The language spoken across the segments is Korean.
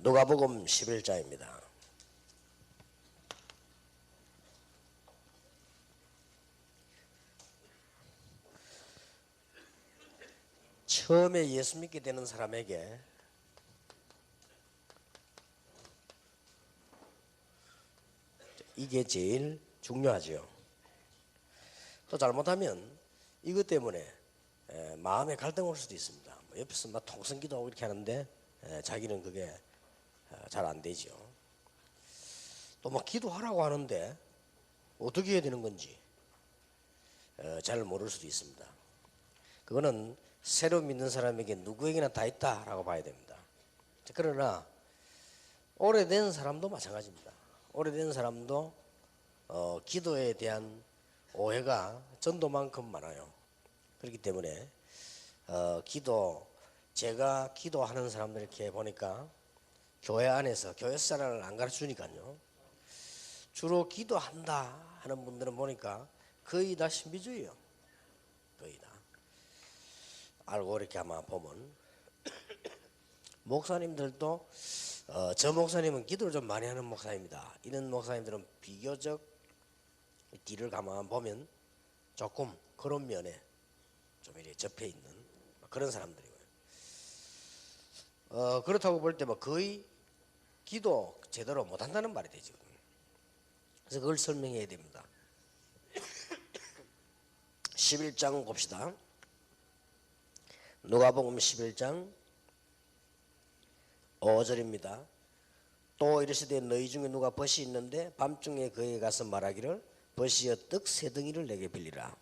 누가복음 11장입니다. 처음에 예수 믿게 되는 사람에게 이게 제일 중요하죠. 또 잘못하면 이것 때문에 마음에 갈등 올 수도 있습니다. 옆에서 막 통성기도하고 이렇게 하는데 자기는 그게 잘 안 되죠. 또 막 기도하라고 하는데 어떻게 해야 되는 건지 잘 모를 수도 있습니다. 그거는 새로 믿는 사람에게 누구에게나 다 있다라고 봐야 됩니다. 그러나 오래된 사람도 마찬가지입니다. 오래된 사람도 기도에 대한 오해가 전도만큼 많아요. 그렇기 때문에 제가 기도하는 사람들 이렇게 보니까 교회 안에서 교회 사람을 안 가르쳐주니까요. 주로 기도한다 하는 분들은 보니까 거의 다 신비주의예요. 거의 다. 알고 이렇게 아마 보면 목사님들도 저 목사님은 기도를 좀 많이 하는 목사입니다. 이런 목사님들은 비교적 뒤를 가만 보면 조금 그런 면에 좀 이렇게 접해 있는 그런 사람들이고요. 그렇다고 볼 때 뭐 거의 기도 제대로 못한다는 말이 되죠. 그래서 그걸 설명해야 됩니다. 11장 봅시다. 누가복음 11장 5절입니다. 또 이르시되 너희 중에 누가 벗이 있는데 밤중에 그에게 가서 말하기를 벗이여 떡 세 덩이를 내게 빌리라.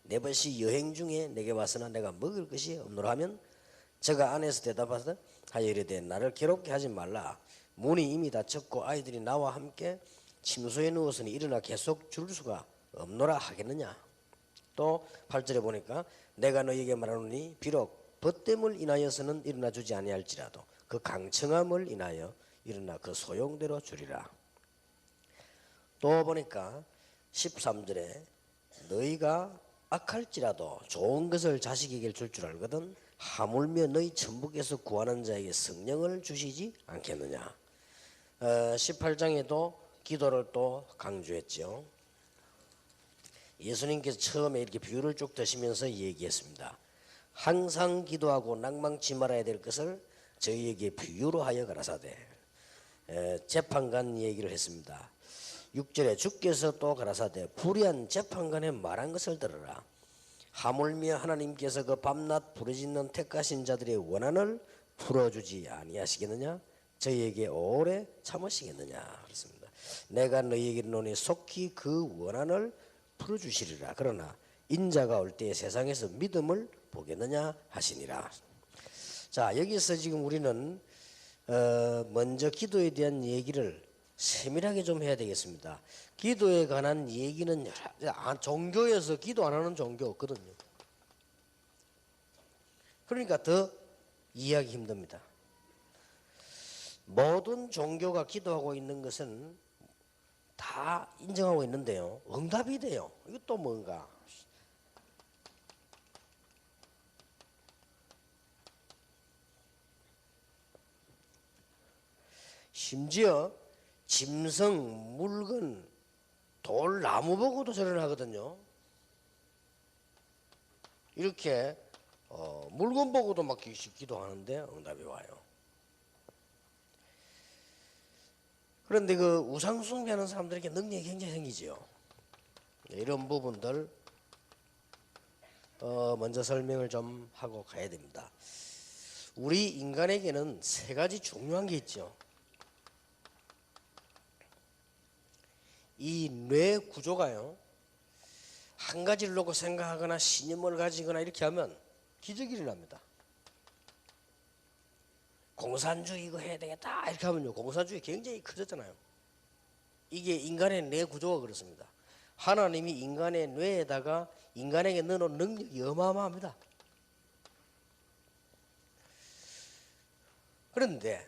내 벗이 여행 중에 내게 왔으나 내가 먹을 것이 없노라 하면 저가 안에서 대답하여 이르되 나를 괴롭게 하지 말라. 문이 이미 닫혔고 아이들이 나와 함께 침소에 누웠으니 일어나 계속 줄 수가 없노라 하겠느냐. 또 8절에 보니까 내가 너희에게 말하노니 비록 벗됨을 인하여서는 일어나 주지 아니할지라도 그 강청함을 인하여 일어나 그 소용대로 주리라. 또 보니까 13절에 너희가 악할지라도 좋은 것을 자식에게 줄 줄 알거든 하물며 너희 천부께서 구하는 자에게 성령을 주시지 않겠느냐. 18장에도 기도를 또 강조했죠. 예수님께서 처음에 이렇게 비유를 쭉 드시면서 얘기했습니다. 항상 기도하고 낭망치 말아야 될 것을 저희에게 비유로 하여 가라사대. 재판관 얘기를 했습니다. 6절에 주께서 또 가라사대 불의한 재판관의 말한 것을 들으라. 하물며 하나님께서 그 밤낮 부르짖는 택하신 자들의 원한을 풀어주지 아니하시겠느냐. 저희에게 오래 참으시겠느냐. 그렇습니다. 내가 너희에게 이르노니 속히 그 원한을 풀어주시리라. 그러나 인자가 올 때에 세상에서 믿음을 보겠느냐 하시니라. 자, 여기서 지금 우리는 먼저 기도에 대한 얘기를 세밀하게 좀 해야 되겠습니다. 기도에 관한 얘기는 종교에서 기도 안 하는 종교 없거든요. 그러니까 더 이해하기 힘듭니다. 모든 종교가 기도하고 있는 것은 다 인정하고 있는데요. 응답이 돼요. 이것도 뭔가. 심지어 짐승, 물건, 돌, 나무 보고도 절연하거든요. 이렇게 물건 보고도 막 기도하는데 응답이 와요. 그런데 그 우상 숭배하는 사람들에게 능력이 굉장히 생기죠. 이런 부분들 먼저 설명을 좀 하고 가야 됩니다. 우리 인간에게는 세 가지 중요한 게 있죠. 이 뇌 구조가요, 한 가지를 놓고 생각하거나 신념을 가지거나 이렇게 하면 기적이 일어납니다. 공산주의 이거 해야 되겠다 이렇게 하면요, 공산주의 굉장히 커졌잖아요. 이게 인간의 뇌 구조가 그렇습니다. 하나님이 인간의 뇌에다가 인간에게 넣어놓은 능력이 어마어마합니다. 그런데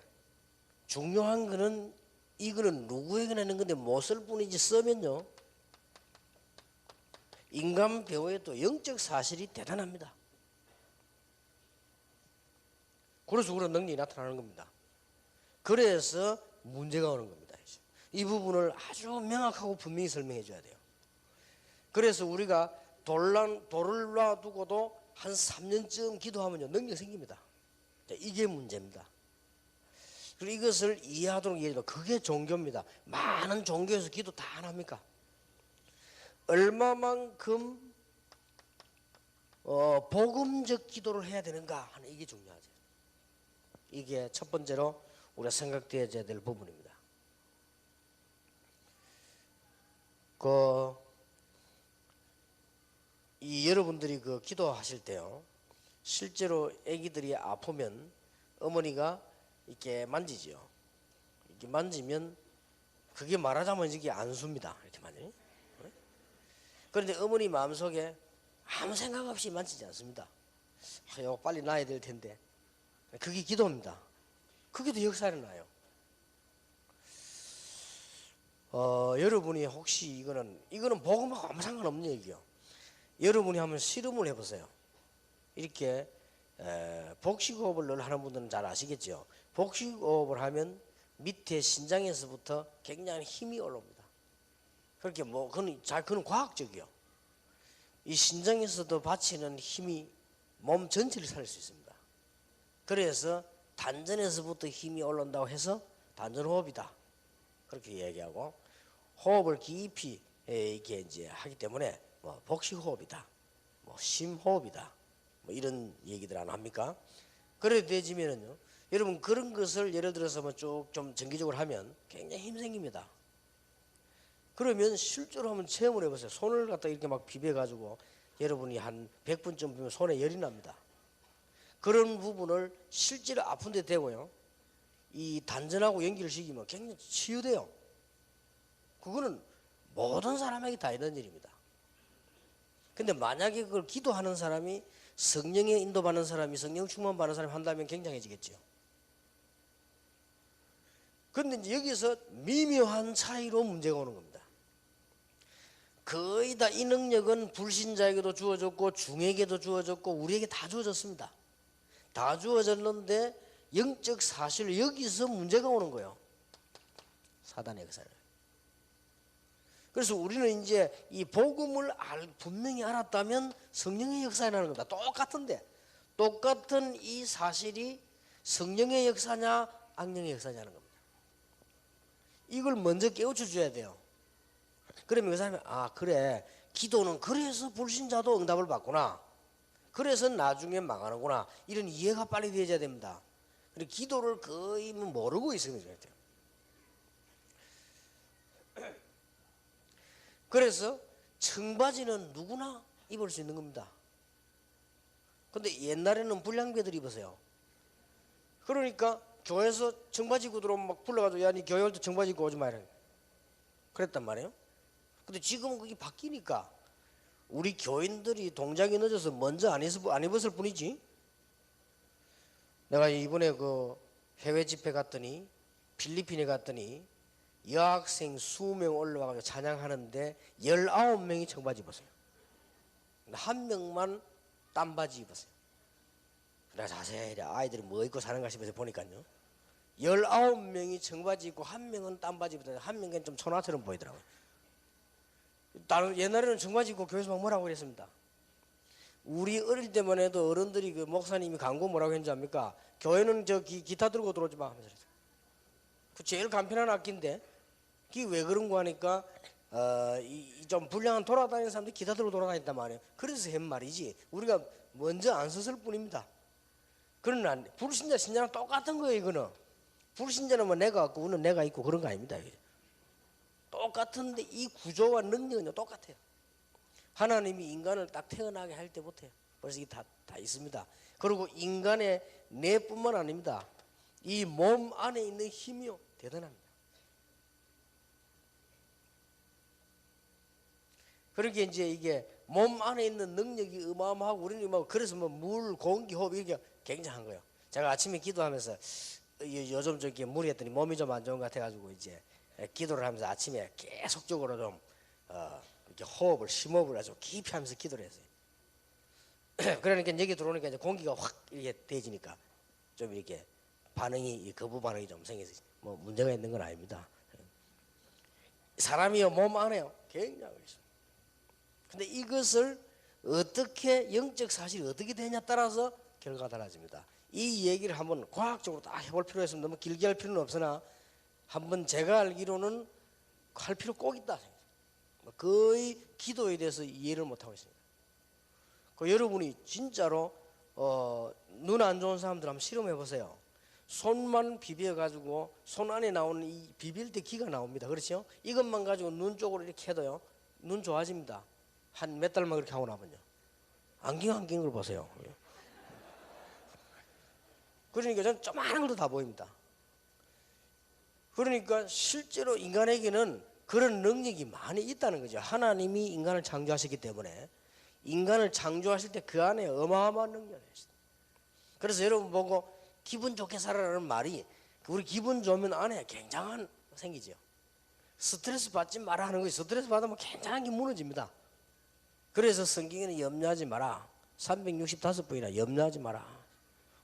중요한 거는 이거는 누구에게나 있는 건데 못 쓸 뿐이지 쓰면요, 인간 배우의 또 영적 사실이 대단합니다. 그래서 그런 능력이 나타나는 겁니다. 그래서 문제가 오는 겁니다. 이 부분을 아주 명확하고 분명히 설명해 줘야 돼요. 그래서 우리가 돌을 놔두고도 한 3년쯤 기도하면요 능력 생깁니다. 이게 문제입니다. 그리고 이것을 이해하도록 이해해도 그게 종교입니다. 많은 종교에서 기도 다 안 합니까? 얼마만큼 복음적 기도를 해야 되는가 하는 이게 중요하죠. 이게 첫 번째로 우리가 생각되어야 될 부분입니다. 여러분들이 기도하실 때요, 실제로 아기들이 아프면 어머니가 이렇게 만지지요. 이렇게 만지면 그게 말하자면 이게 안수입니다. 이렇게 만지. 그런데 어머니 마음속에 아무 생각 없이 만지지 않습니다. 이거 빨리 나야 될 텐데. 그게 기도입니다. 그게 더 역사를 나요. 여러분이 혹시 이거는 복음하고 아무 상관없는 얘기요. 여러분이 한번 실험을 해보세요. 이렇게 복식호흡을 늘 하는 분들은 잘 아시겠죠. 복식호흡을 하면 밑에 신장에서부터 굉장히 힘이 올라옵니다. 그렇게 그건 과학적이요. 이 신장에서도 바치는 힘이 몸 전체를 살릴 수 있습니다. 그래서 단전에서부터 힘이 올라온다고 해서 단전호흡이다. 그렇게 이야기하고, 호흡을 깊이 이렇게 이제 하기 때문에 복식호흡이다, 심호흡이다, 이런 얘기들 안 합니까? 그래 되지면은요, 여러분 그런 것을 예를 들어서 쭉 좀 정기적으로 하면 굉장히 힘 생깁니다. 그러면 실제로 한번 체험을 해보세요. 손을 갖다 이렇게 막 비벼가지고 여러분이 한 100분쯤 비면 손에 열이 납니다. 그런 부분을 실제로 아픈 데 대고요, 이 단전하고 연기를 시키면 굉장히 치유돼요. 그거는 모든 사람에게 다 이런 일입니다. 근데 만약에 그걸 기도하는 사람이, 성령에 인도받는 사람이, 성령 충만 받는 사람이 한다면 굉장해지겠죠. 그런데 이제 여기서 미묘한 차이로 문제가 오는 겁니다. 거의 다 이 능력은 불신자에게도 주어졌고 중에게도 주어졌고 우리에게 다 주어졌습니다. 다 주어졌는데 영적 사실, 여기서 문제가 오는 거예요. 사단의 역사를. 그래서 우리는 이제 이 복음을 분명히 알았다면 성령의 역사라는 겁니다. 똑같은 이 사실이 성령의 역사냐 악령의 역사냐는 겁니다. 이걸 먼저 깨우쳐 줘야 돼요. 그러면 그 사람이 그래, 기도는 그래서 불신자도 응답을 받구나, 그래서 나중에 망하는구나, 이런 이해가 빨리 되어야 됩니다. 그리고 기도를 거의 모르고 있으면 돼요. 그래서 청바지는 누구나 입을 수 있는 겁니다. 근데 옛날에는 불량배들이 입으세요. 그러니까 교회에서 청바지 입고 들어오면 막 불러가지고, 야, 니 교회 올 때 청바지 입고 오지 마라, 그랬단 말이에요. 근데 지금은 그게 바뀌니까 우리 교인들이 동작이 늦어서 먼저 안 입었을 뿐이지. 내가 이번에 해외 집회 갔더니, 필리핀에 갔더니 여학생 20명 올라와서 찬양하는데 19명이 청바지 입었어요. 한 명만 땀바지 입었어요. 내가 자세히 아이들이 뭐 입고 사는가 싶어서 보니까요, 19명이 청바지 입고 한 명은 땀바지 입었는데 한 명은 좀 천하처럼 보이더라고요. 옛날에는 청바지 입고 교회에서 막 뭐라고 그랬습니다. 우리 어릴 때만 해도 어른들이 목사님이 광고 뭐라고 했는지 압니까? 교회는 기타 들고 들어오지 마 하면서. 그 제일 간편한 악기인데 그게 왜 그런 거 하니까 좀 불량한 돌아다니는 사람들이 기타 들고 돌아다녔단 말이에요. 그래서 한 말이지 우리가 먼저 안 썼을 뿐입니다. 그러나 불신자 신자랑 똑같은 거예요. 이거는 불신자는 내가 갖고 우는 내가 있고 그런 거 아닙니다. 똑같은데 이 구조와 능력은 똑같아요. 하나님이 인간을 딱 태어나게 할 때부터 벌써 이게 다 있습니다. 그리고 인간의 뇌뿐만 아닙니다. 이 몸 안에 있는 힘이요 대단합니다. 그렇게 이제 이게 몸 안에 있는 능력이 어마어마하고 우리는 그래서 물, 공기, 호흡 이게 굉장한 거예요. 제가 아침에 기도하면서 요즘 저기 무리했더니 몸이 좀 안 좋은 것 같아가지고 이제 기도를 하면서 아침에 계속적으로 좀 이렇게 호흡을, 심호흡을 아주 깊이 하면서 기도를 했어요. 그러니까 여기 들어오니까 이제 공기가 확 이렇게 대지니까 좀 이렇게 반응이 거부 반응이 좀 생겨서 뭐 문제가 있는 건 아닙니다. 사람이요 몸 안에요 굉장히 있습니다. 근데 이것을 어떻게 영적 사실이 어떻게 되냐에 따라서 결과가 달라집니다. 이 얘기를 한번 과학적으로 다 해볼 필요가 있습니다. 너무 길게 할 필요는 없으나 한번 제가 알기로는 할 필요 꼭 있다. 거의 기도에 대해서 이해를 못하고 있습니다. 여러분이 진짜로 눈 안 좋은 사람들 한번 실험해 보세요. 손만 비벼 가지고 손 안에 나오는 이 비빌 때 기가 나옵니다. 그렇죠? 이것만 가지고 눈 쪽으로 이렇게 해도요 눈 좋아집니다. 한 몇 달만 그렇게 하고 나면요 안경 안 낀 걸 보세요. 그러니까 저는 조그마한 것도 다 보입니다. 그러니까 실제로 인간에게는 그런 능력이 많이 있다는 거죠. 하나님이 인간을 창조하셨기 때문에 인간을 창조하실 때 그 안에 어마어마한 능력이 있어요. 그래서 여러분 보고 기분 좋게 살아라는 말이 우리 기분 좋으면 안에 굉장한 생기죠. 스트레스 받지 마라 하는 거예요. 스트레스 받으면 굉장한 게 무너집니다. 그래서 성경에는 염려하지 마라. 365번이나 염려하지 마라.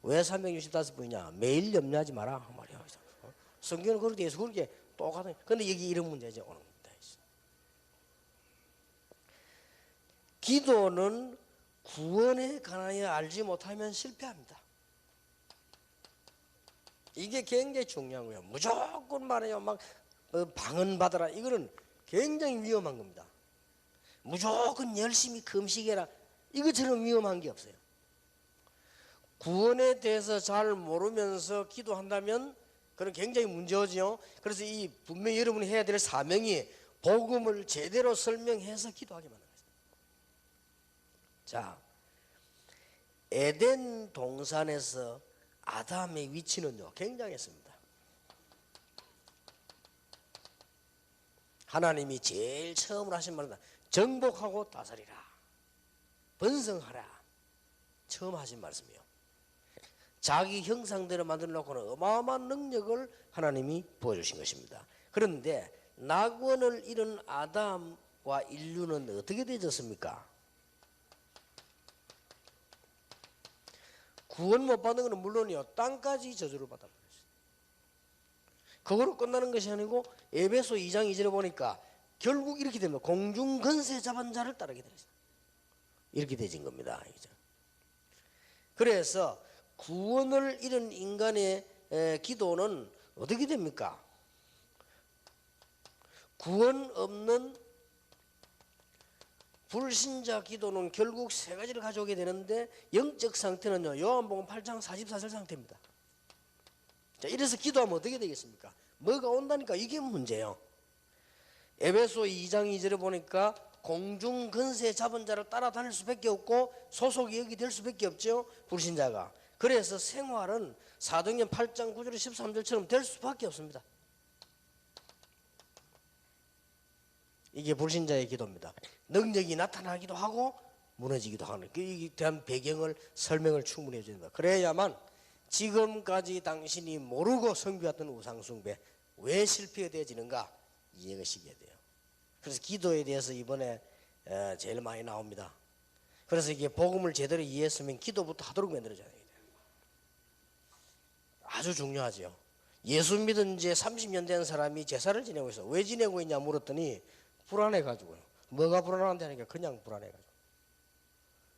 왜 365번이냐? 매일 염려하지 마라 말이야. 성경은 그렇게 해서 그렇게 똑같은. 근데 여기 이런 문제죠. 오는 겁니다. 기도는 구원에 관하여 알지 못하면 실패합니다. 이게 굉장히 중요한 거예요. 무조건 말해요. 막 방언 받아라. 이거는 굉장히 위험한 겁니다. 무조건 열심히 금식해라. 이것처럼 위험한 게 없어요. 구원에 대해서 잘 모르면서 기도한다면 그건 굉장히 문제죠. 그래서 이 분명히 여러분이 해야 될 사명이 복음을 제대로 설명해서 기도하게 만드는 거예요. 자, 에덴 동산에서 아담의 위치는요 굉장했습니다. 하나님이 제일 처음으로 하신 말은 정복하고 다스리라, 번성하라, 처음 하신 말씀이요. 자기 형상대로 만들어 놓고는 어마어마한 능력을 하나님이 보여주신 것입니다. 그런데 낙원을 잃은 아담과 인류는 어떻게 되졌습니까? 구원 못 받는 것은 물론이요 땅까지 저주를 받아버렸어요. 그거로 끝나는 것이 아니고 에베소 2장 2절에 보니까 결국 이렇게 됩니다. 공중 권세 잡은 자를 따르게 되었어요. 이렇게 되진 겁니다. 그래서 구원을 잃은 인간의 기도는 어떻게 됩니까? 구원 없는 불신자 기도는 결국 세 가지를 가져오게 되는데 영적 상태는요 요한복음 8장 44절 상태입니다. 자, 이래서 기도하면 어떻게 되겠습니까? 뭐가 온다니까 이게 문제예요. 에베소 2장 2절에 보니까 공중 권세 잡은 자를 따라다닐 수밖에 없고 소속이 여기 될 수밖에 없죠. 불신자가. 그래서 생활은 사도행전 8장 9절 13절처럼 될 수밖에 없습니다. 이게 불신자의 기도입니다. 능력이 나타나기도 하고 무너지기도 하는 이에 대한 배경을 설명을 충분히 해줘야 됩니다. 그래야만 지금까지 당신이 모르고 섬겨왔던 우상숭배 왜 실패되어지는가 이해가 시켜야 돼요. 그래서 기도에 대해서 이번에 제일 많이 나옵니다. 그래서 이게 복음을 제대로 이해했으면 기도부터 하도록 만들어져야 돼요. 아주 중요하죠. 예수 믿은 지 30년 된 사람이 제사를 지내고 있어. 왜 지내고 있냐 물었더니 불안해가지고요. 뭐가 불안한데 하니까 그냥 불안해가지고.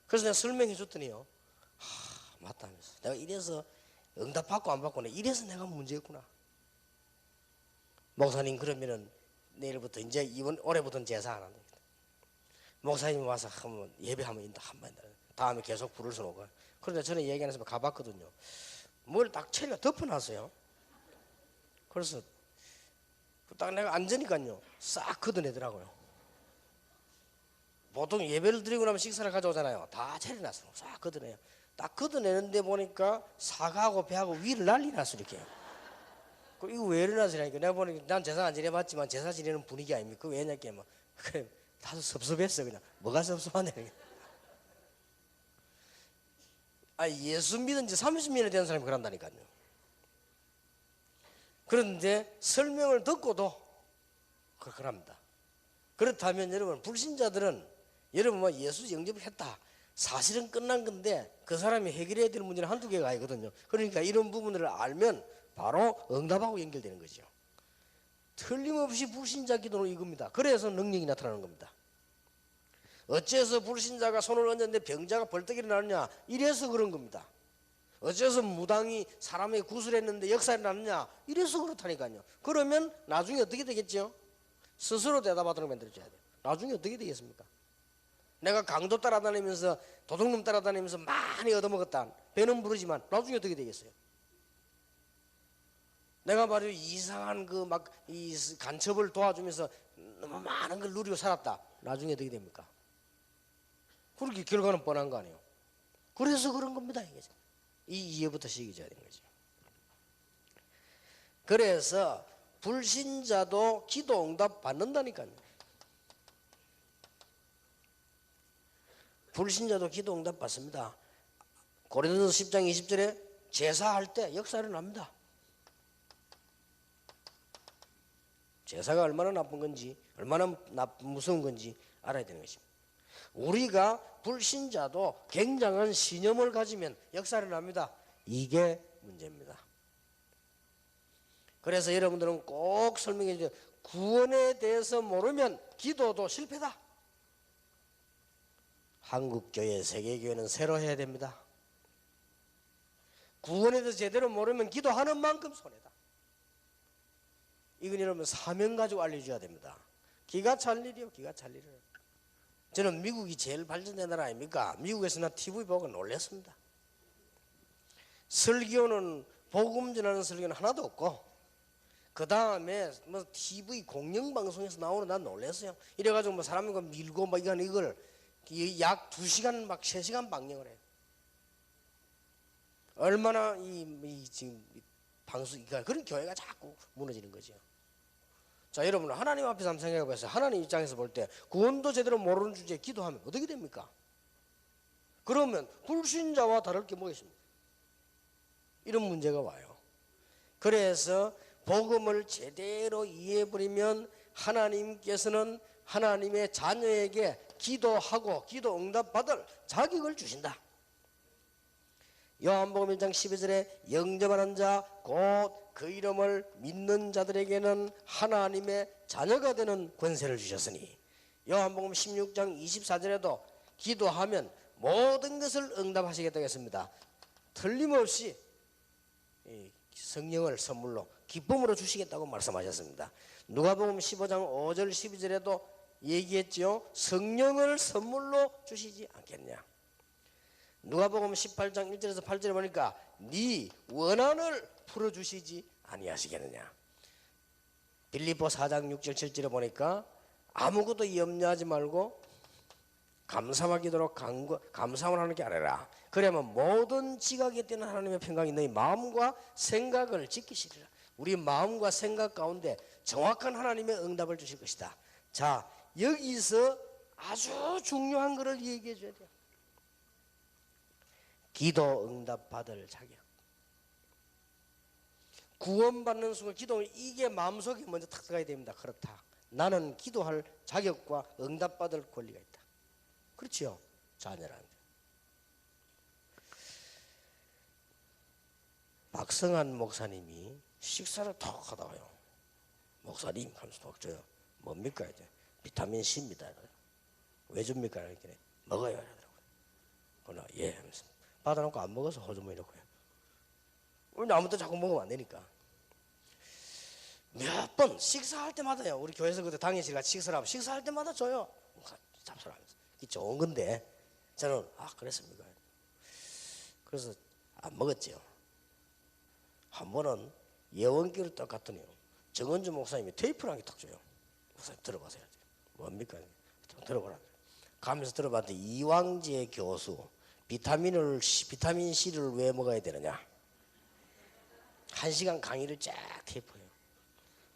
그래서 내가 설명해 줬더니요. 맞다면서. 내가 이래서 응답받고 안 받고 이래서 내가 문제였구나. 목사님 그러면은 내일부터 이제 이번 올해부터는 제사 안 한다. 목사님이 와서 한번 예배하면 인다 한번 한다. 다음에 계속 부를 수는 없고. 그런데 저는 얘기 안 해서 가봤거든요. 뭘 딱 체리가 덮어놨어요. 그래서 딱 내가 앉으니까요 싹 걷어내더라고요. 보통 예배를 드리고 나면 식사를 가져오잖아요. 다 차려놨어요. 싹 걷어내요. 딱 걷어내는데 보니까 사과하고 배하고 위를 난리 났어 이렇게. 이거 왜 이러나서라니까. 내가 보니까 난 제사 안 지내봤지만 제사 지내는 분위기 아닙니까? 왜냐께 뭐 그래 다소 섭섭했어 그냥. 뭐가 섭섭하냐. 예수 믿은 지 30년이 된 사람이 그런다니까요. 그런데 설명을 듣고도 그럽니다. 그렇다면 여러분 불신자들은 여러분 뭐 예수 영접했다 사실은 끝난 건데 그 사람이 해결해야 될 문제는 한두 개가 아니거든요. 그러니까 이런 부분을 알면 바로 응답하고 연결되는 거죠. 틀림없이 불신자 기도는 이겁니다. 그래서 능력이 나타나는 겁니다. 어째서 불신자가 손을 얹었는데 병자가 벌떡 일어나느냐? 이래서 그런 겁니다. 어째서 무당이 사람에게 구슬했는데 역사가 나느냐? 이래서 그렇다니까요. 그러면 나중에 어떻게 되겠죠? 스스로 대답하도록 만들어줘야 돼요. 나중에 어떻게 되겠습니까? 내가 강도 따라다니면서 도둑놈 따라다니면서 많이 얻어먹었다. 배는 부르지만 나중에 어떻게 되겠어요? 내가 말이야 이상한 그 막 이 간첩을 도와주면서 너무 많은 걸 누리고 살았다. 나중에 어떻게 됩니까? 그렇게 결과는 뻔한 거 아니에요. 그래서 그런 겁니다. 이게. 이 이해부터 시작해야 되는 거죠. 그래서 불신자도 기도 응답 받는다니까요. 불신자도 기도 응답 받습니다. 고린도서 10장 20절에 제사할 때 역사를 납니다. 제사가 얼마나 나쁜 건지 얼마나 무서운 건지 알아야 되는 것입니다. 우리가 불신자도 굉장한 신념을 가지면 역사를 납니다. 이게 문제입니다. 그래서 여러분들은 꼭 설명해 주세요. 구원에 대해서 모르면 기도도 실패다. 한국교회, 세계교회는 새로 해야 됩니다. 구원에 대해서 제대로 모르면 기도하는 만큼 손해다. 이건 여러분 사명 가지고 알려줘야 됩니다. 기가 찰 일이요. 기가 찰 일이요. 저는 미국이 제일 발전된 나라 아닙니까? 미국에서 나 TV 보고 놀랐습니다. 설교는 복음 전하는 설교는 하나도 없고 그 다음에 뭐 TV 공영방송에서 나오는 난 놀랐어요. 이래가지고 뭐 사람이 밀고 막 이걸 약 2시간 막 3시간 방영을 해요. 얼마나 지금 방송 그런 교회가 자꾸 무너지는 거죠. 자, 여러분 하나님 앞에서 한번 생각해 보세요. 하나님 입장에서 볼 때 구원도 제대로 모르는 주제에 기도하면 어떻게 됩니까? 그러면 불신자와 다를 게 뭐 있습니까? 이런 문제가 와요. 그래서 복음을 제대로 이해해버리면 하나님께서는 하나님의 자녀에게 기도하고 기도 응답받을 자격을 주신다. 요한복음 1장 12절에 영접하는 자 곧 그 이름을 믿는 자들에게는 하나님의 자녀가 되는 권세를 주셨으니 요한복음 16장 24절에도 기도하면 모든 것을 응답하시겠다고 했습니다. 틀림없이 성령을 선물로 기쁨으로 주시겠다고 말씀하셨습니다. 누가복음 15장 5절 12절에도 얘기했죠. 성령을 선물로 주시지 않겠냐. 누가복음 18장 1절에서 8절에 보니까 네 원한을 풀어주시지 아니하시겠느냐. 빌립보 4장 6절 7절에 보니까 아무것도 염려하지 말고 감사와 기도로 감사만 하는 게 아니라 그러면 모든 지각에 뛰는 하나님의 평강이 너희 마음과 생각을 지키시리라. 우리 마음과 생각 가운데 정확한 하나님의 응답을 주실 것이다. 자, 여기서 아주 중요한 것을 얘기해 줘야 돼요. 기도 응답 받을 자격. 구원받는 순간 기도 이게 마음속에 먼저 탁 들어가야 됩니다. 그렇다. 나는 기도할 자격과 응답 받을 권리가 있다. 그렇죠? 자녀라는데. 박성한 목사님이 식사를 턱 하다가요. 목사님 하면서 턱 줘요. 뭡니까 이제? 비타민 C입니다. 왜 줍니까? 이렇게 먹어요. 그러더라고요. 예 하면서 받아놓고 안 먹어서 호주머니 넣고요. 우리 아무것도 자꾸 먹으면 안 되니까. 몇 번 식사할 때마다요. 우리 교회에서 그때 당일실 같이 식사를 하면 식사할 때마다 줘요. 잡수하면서. 이게 좋은 건데 저는 그랬습니까? 그래서 안 먹었죠. 한 번은 예원기를 딱 갔더니요. 정은주 목사님이 테이프를 한 개 딱 줘요. 목사님 들어보세요. 뭡니까? 들어보라. 가면서 들어봤더니 이왕재 교수 비타민 C를 왜 먹어야 되느냐. 1시간 강의를 쫙 테이프해요.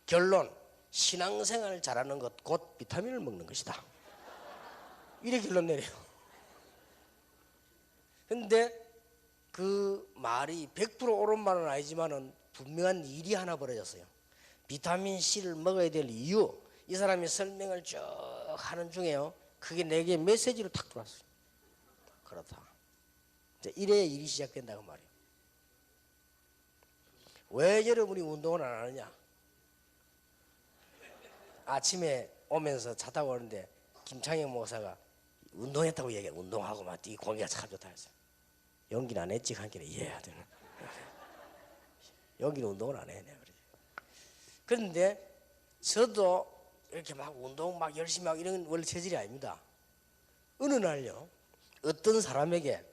결론, 신앙생활을 잘하는 것 곧 비타민을 먹는 것이다. 이래 결론 내려요. 근데 그 말이 100% 옳은 말은 아니지만은 분명한 일이 하나 벌어졌어요. 비타민 C를 먹어야 될 이유, 이 사람이 설명을 쭉 하는 중에요. 그게 내게 메시지로 탁 들어왔어요. 그렇다. 이제 이래야 일이 시작된다고 말이에요. 왜 여러분이 운동을 안 하느냐? 아침에 오면서 차 타고 오는데 김창영 목사가 운동했다고 얘기해. 운동하고 막 이 공기가 참 좋다 했어요. 연기는 안 했지. 한끼는 이해해야 되는. 연기는 운동을 안 해. 내가 그러지. 그런데 저도 이렇게 막 운동 막 열심히 하고 이런 원래 체질이 아닙니다. 어느 날요, 어떤 사람에게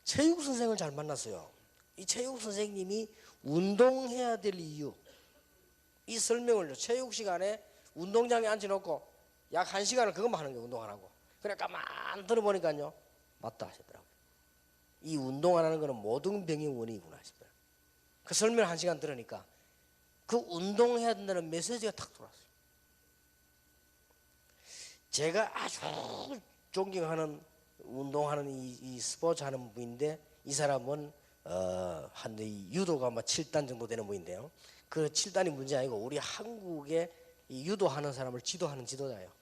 체육 선생을 잘 만났어요. 이 체육 선생님이 운동해야 될 이유, 이 설명을 체육 시간에 운동장에 앉혀놓고 약 1시간을 그것만 하는 거예요. 운동 안 하고. 그래 가만 들어보니까요, 맞다 하시더라고요. 이 운동 안 하는 거는 모든 병의 원인이구나 하시더라고요. 그 설명을 1시간 들으니까 그 운동해야 된다는 메시지가 탁 들어왔어요. 제가 아주 존경하는 운동하는 이 스포츠 하는 분인데, 이 사람은 한 유도가 막 7단 정도 되는 분인데요. 그 7단이 문제 아니고 우리 한국의 이 유도하는 사람을 지도하는 지도자예요.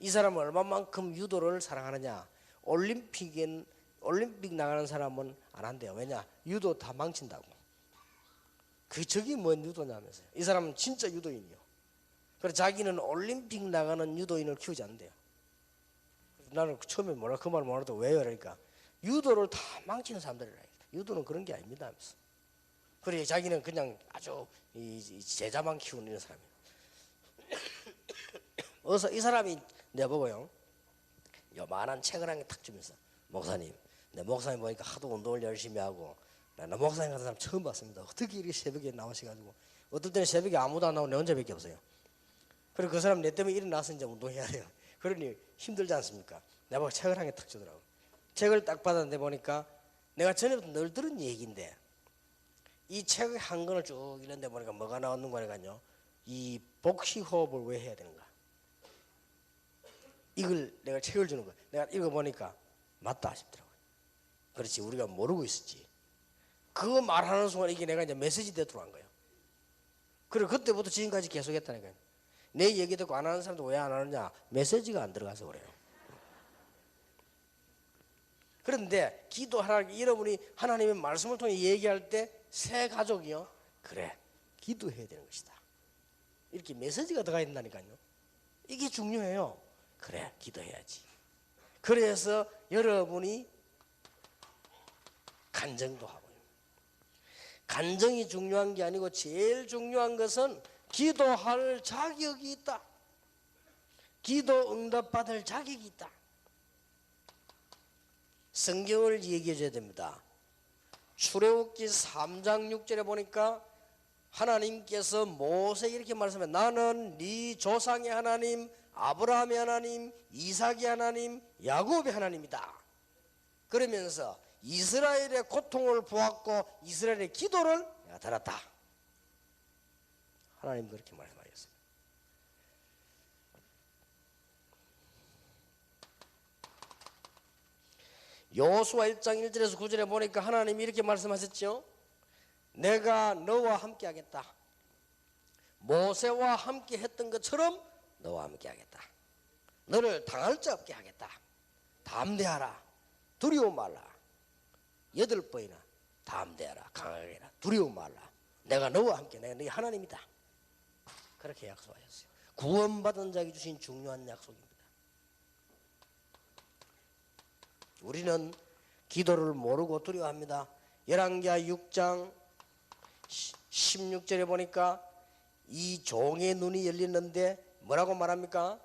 이 사람은 얼마만큼 유도를 사랑하느냐? 올림픽 나가는 사람은 안 한대요. 왜냐? 유도 다 망친다고. 저기 뭔 유도냐면서요. 이 사람은 진짜 유도인이요. 그래서 자기는 올림픽 나가는 유도인을 키우지 않는데요. 나는 처음에 뭐라 그 말 못하도 왜요? 그러니까 유도를 다 망치는 사람들이라. 유도는 그런 게 아닙니다 하면서. 그래 자기는 그냥 아주 제자만 키우는 이런 사람이에요. 어서 이 사람이 내보고요, 요만한 책을 한 개 탁 주면서, 목사님, 내 목사님 보니까 하도 운동을 열심히 하고, 나 목사님 같은 사람 처음 봤습니다. 어떻게 이렇게 새벽에 나오셔가지고, 어떨 때는 새벽에 아무도 안 나오고 내 혼자밖에 없어요. 그리고 그 사람 내 때문에 일어나서 이제 운동해야 돼요. 그러니 힘들지 않습니까? 내가 책을 한 개 탁 주더라고. 책을 딱 받았는데 보니까 내가 전에부터 늘 들은 얘기인데, 이 책 한 권을 쭉 읽는데 보니까 뭐가 나오는 거니까요, 이 복식 호흡을 왜 해야 되는가? 이걸 내가 책을 주는 거야. 내가 읽어보니까 맞다 싶더라고요. 그렇지, 우리가 모르고 있었지. 그거 말하는 순간 이게 내가 이제 메시지대로 들어간 거예요. 그리고 그때부터 지금까지 계속 했다니까요. 내 얘기 듣고 안 하는 사람도 왜 안 하느냐? 메시지가 안 들어가서 그래요. 그런데 기도하라, 여러분이 하나님의 말씀을 통해 얘기할 때 새 가족이요, 그래 기도해야 되는 것이다, 이렇게 메시지가 들어가 있다니까요. 이게 중요해요. 그래 기도해야지. 그래서 여러분이 간증도 하고요. 간증이 중요한 게 아니고 제일 중요한 것은 기도할 자격이 있다. 기도 응답받을 자격이 있다. 성경을 얘기해 줘야 됩니다. 출애굽기 3장 6절에 보니까 하나님께서 모세에게 이렇게 말씀해, 나는 네 조상의 하나님, 아브라함의 하나님, 이삭의 하나님, 야곱의 하나님이다. 그러면서 이스라엘의 고통을 보았고 이스라엘의 기도를 내가 들었다. 하나님 그렇게 말씀하셨어요. 여호수아 1장 1절에서 9절에 보니까 하나님이 이렇게 말씀하셨죠. 내가 너와 함께 하겠다. 모세와 함께 했던 것처럼 너와 함께 하겠다. 너를 당할 자 없게 하겠다. 담대하라. 두려워 말라. 8번이나 담대하라. 강하게 해라. 두려워 말라. 내가 너와 함께, 내가 네 하나님이다. 그렇게 약속하셨어요. 구원받은 자에게 주신 중요한 약속입니다. 우리는 기도를 모르고 두려워합니다. 열왕기하 6장 16절에 보니까 이 종의 눈이 열리는데 뭐라고 말합니까?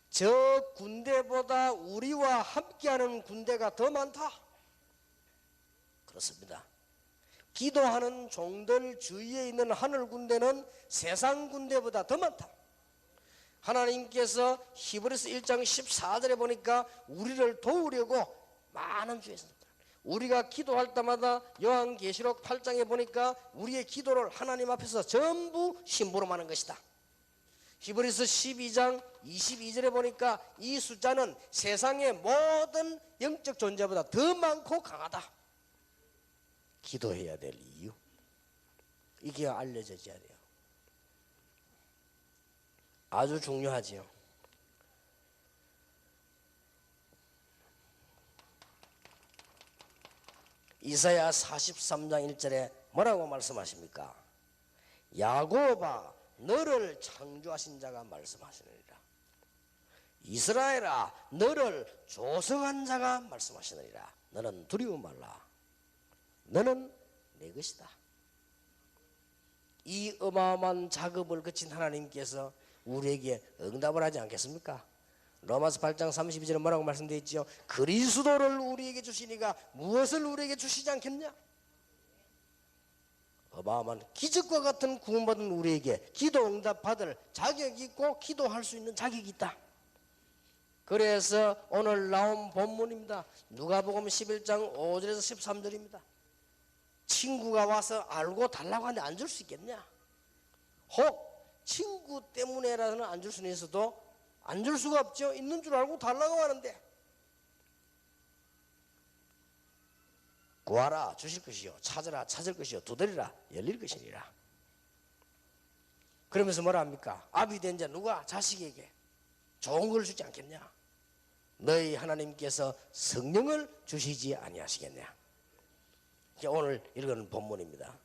저 군대보다 우리와 함께하는 군대가 더 많다. 그렇습니다. 기도하는 종들 주위에 있는 하늘 군대는 세상 군대보다 더 많다. 하나님께서 히브리서 1장 14절에 보니까 우리를 도우려고 많은 주에 있습니다. 우리가 기도할 때마다 요한계시록 8장에 보니까 우리의 기도를 하나님 앞에서 전부 심부름하는 것이다. 히브리서 12장 22절에 보니까 이 숫자는 세상의 모든 영적 존재보다 더 많고 강하다. 기도해야 될 이유, 이게 알려져야 돼요. 아주 중요하지요. 이사야 43장 1절에 뭐라고 말씀하십니까? 야곱아 너를 창조하신 자가 말씀하시느니라. 이스라엘아 너를 조성한 자가 말씀하시느니라. 너는 두려움 말라. 너는 내 것이다. 이 어마어마한 작업을 거친 하나님께서 우리에게 응답을 하지 않겠습니까? 로마서 8장 32절에 뭐라고 말씀되어 있지요? 그리스도를 우리에게 주시니가 무엇을 우리에게 주시지 않겠냐? 어마어마한 기적과 같은 구원받은 우리에게 기도 응답 받을 자격이 있고 기도할 수 있는 자격이 있다. 그래서 오늘 나온 본문입니다. 누가복음 11장 5절에서 13절입니다. 친구가 와서 알고 달라고 하는데 안 줄 수 있겠냐? 혹 친구 때문에라서는 안 줄 수는 있어도 안 줄 수가 없죠. 있는 줄 알고 달라고 하는데 구하라 주실 것이요 찾으라 찾을 것이요 두드리라 열릴 것이니라. 그러면서 뭐라 합니까? 아비 된 자 누가 자식에게 좋은 걸 주지 않겠냐? 너희 하나님께서 성령을 주시지 아니하시겠냐? 오늘 읽은 본문입니다.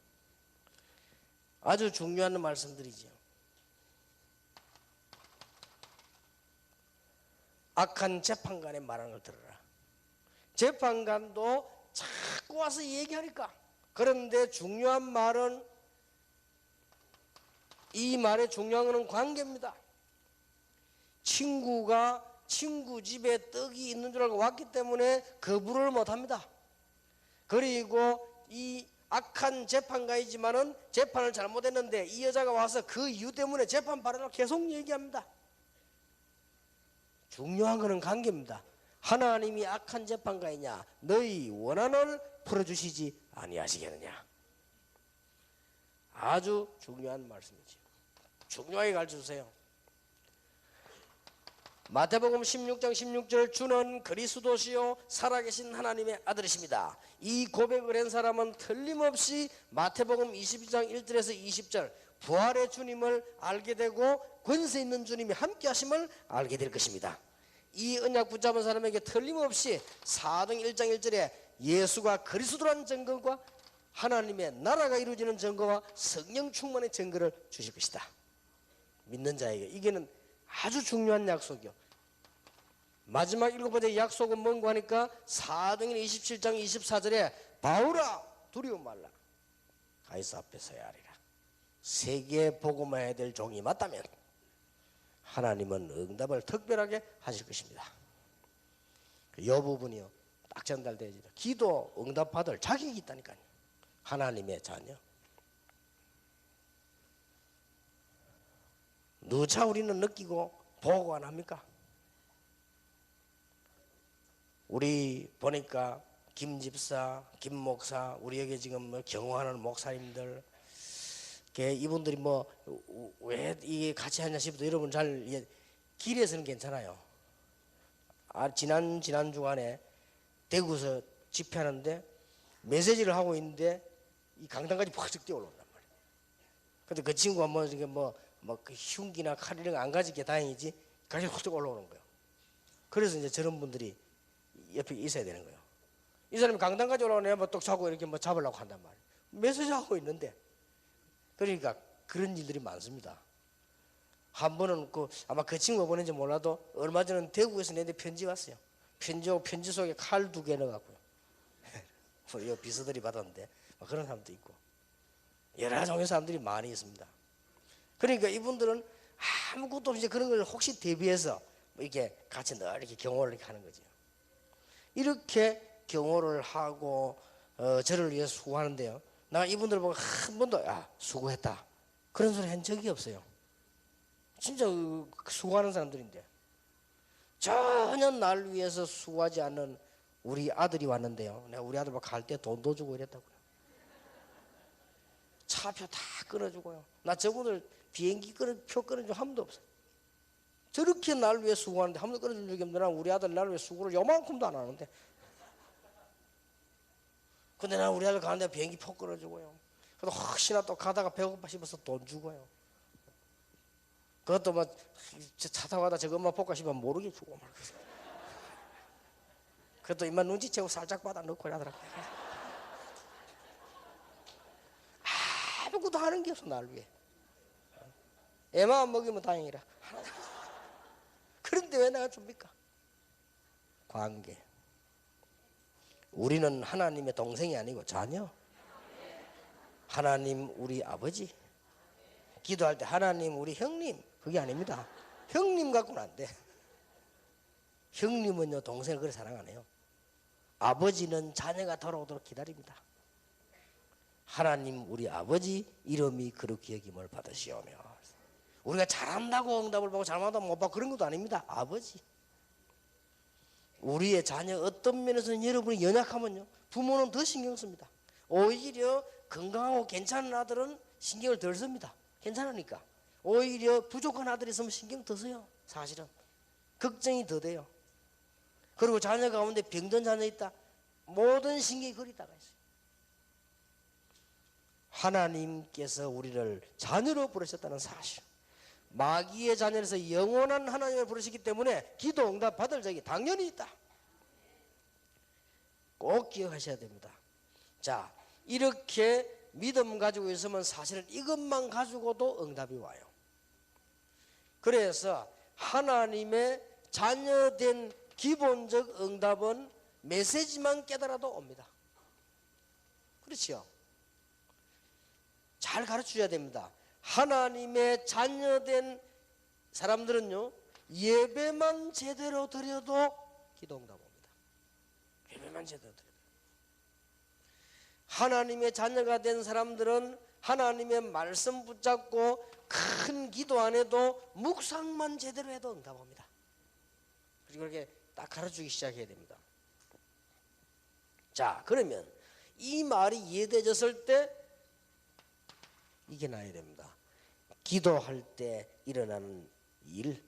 아주 중요한 말씀들이죠. 악한 재판관의 말하는 걸 들어라. 재판관도 자꾸 와서 얘기하니까. 그런데 중요한 말은, 이 말의 중요한 것은 관계입니다. 친구가 친구 집에 떡이 있는 줄 알고 왔기 때문에 거부를 못합니다. 그리고 이 악한 재판가이지만은 재판을 잘못했는데 이 여자가 와서 그 이유 때문에 재판 발언을 계속 얘기합니다. 중요한 것은 관계입니다. 하나님이 악한 재판가이냐? 너희 원한을 풀어주시지 아니하시겠느냐? 아주 중요한 말씀이죠. 중요하게 가르쳐주세요. 마태복음 16장 16절 주는 그리스도시요 살아계신 하나님의 아들이십니다. 이 고백을 한 사람은 틀림없이 마태복음 22장 1절에서 20절 부활의 주님을 알게 되고 권세 있는 주님이 함께 하심을 알게 될 것입니다. 이 언약 붙잡은 사람에게 틀림없이 사도행 1장 1절에 예수가 그리스도라는 증거와 하나님의 나라가 이루어지는 증거와 성령 충만의 증거를 주실 것이다. 믿는 자에게 이게는 아주 중요한 약속이요. 마지막 일곱 번째 약속은 뭔가 하니까 사도행전 27장 24절에 바울아 두려워 말라 가이사 앞에 서야 하리라. 세계에 복음해야 될 종이 맞다면 하나님은 응답을 특별하게 하실 것입니다. 이 부분이요 딱 전달되어야 기도 응답 받을 자격이 있다니까요. 하나님의 자녀. 누차 우리는 느끼고 보고 안 합니까? 우리 보니까 김 집사, 김 목사, 우리에게 지금 경호하는 목사님들, 이분들이 왜 이게 같이 하냐 싶어도 여러분 잘 길에서는 괜찮아요. 지난 주간에 대구에서 집회하는데 메시지를 하고 있는데 이 강당까지 퍽쩍 뛰어 올라온단 말이에요. 근데 그 친구가 그 흉기나 칼 이런 거 안 가지게 다행이지 가지고 훅 올라오는 거예요. 그래서 이제 저런 분들이 옆에 있어야 되는 거예요. 이 사람이 강당까지 올라오네 떡 차고 이렇게 잡으려고 한단 말이에요. 메시지 하고 있는데. 그러니까 그런 일들이 많습니다. 한 번은 아마 그 친구가 보낸지 몰라도 얼마 전에 대구에서 내한테 편지 왔어요. 편지 속에 칼 2개 넣어갖고요. 우리 비서들이 받았는데 그런 사람도 있고 여러 종의 사람들이 많이 있습니다. 그러니까 이분들은 아무것도 없이 그런 걸 혹시 대비해서 이렇게 같이 늘 이렇게 경호를 이렇게 하는 거죠. 이렇게 경호를 하고 저를 위해서 수고하는데요. 나 이분들 보고 한 번도 수고했다 그런 소리 한 적이 없어요. 진짜 수고하는 사람들인데 전혀 날 위해서 수고하지 않는 우리 아들이 왔는데요. 내가 우리 아들 갈 때 돈도 주고 이랬다고요. 차표 다 끊어주고요. 나 저분들 비행기 표 끊어준 한 번도 없어요. 저렇게 날 위해 수고하는데 한 번도 끊어준 적이 없는데 우리 아들 날 위해 수고를 요만큼도 안 하는데 근데 난 우리 아들 가는데 비행기 표 끊어주고요. 그래도 혹시나 또 가다가 배고파 싶어서 돈 주고요. 그것도 차 타고 가다 저것만 볼까 싶으면 모르게 주고 말고 그것도 입만 눈치채고 살짝 받아 넣고 하더라고요. 아무것도 하는 게 없어 나를 위해. 애만 먹이면 다행이라. 그런데 왜 내가 줍니까? 관계. 우리는 하나님의 동생이 아니고 자녀. 하나님 우리 아버지. 기도할 때 하나님 우리 형님. 그게 아닙니다. 형님 갖고는 안 돼. 형님은요 동생을 그렇게 사랑 안 해요. 아버지는 자녀가 돌아오도록 기다립니다. 하나님 우리 아버지 이름이 거룩히 여김을 받으시오며. 우리가 잘한다고 응답을 받고 잘못하면 못 받고 그런 것도 아닙니다. 아버지. 우리의 자녀 어떤 면에서는 여러분이 연약하면요 부모는 더 신경 씁니다. 오히려 건강하고 괜찮은 아들은 신경을 덜 씁니다. 괜찮으니까. 오히려 부족한 아들이 있으면 신경 더 써요. 사실은 걱정이 더 돼요. 그리고 자녀 가운데 병든 자녀 있다, 모든 신경이 거리다가 있어요. 하나님께서 우리를 자녀로 부르셨다는 사실, 마귀의 자녀에서 영원한 하나님을 부르시기 때문에 기도 응답 받을 적이 당연히 있다. 꼭 기억하셔야 됩니다. 자, 이렇게 믿음 가지고 있으면 사실은 이것만 가지고도 응답이 와요. 그래서 하나님의 자녀된 기본적 응답은 메시지만 깨달아도 옵니다. 그렇죠? 잘 가르쳐줘야 됩니다. 하나님의 자녀된 사람들은요 예배만 제대로 드려도 기도 응답 옵니다. 예배만 제대로 드려도. 하나님의 자녀가 된 사람들은 하나님의 말씀 붙잡고 큰 기도 안 해도 묵상만 제대로 해도 응답 옵니다. 그리고 그렇게 딱 가르치기 시작해야 됩니다. 자, 그러면 이 말이 이해되었을 때 이게 나야 됩니다. 기도할 때 일어나는 일.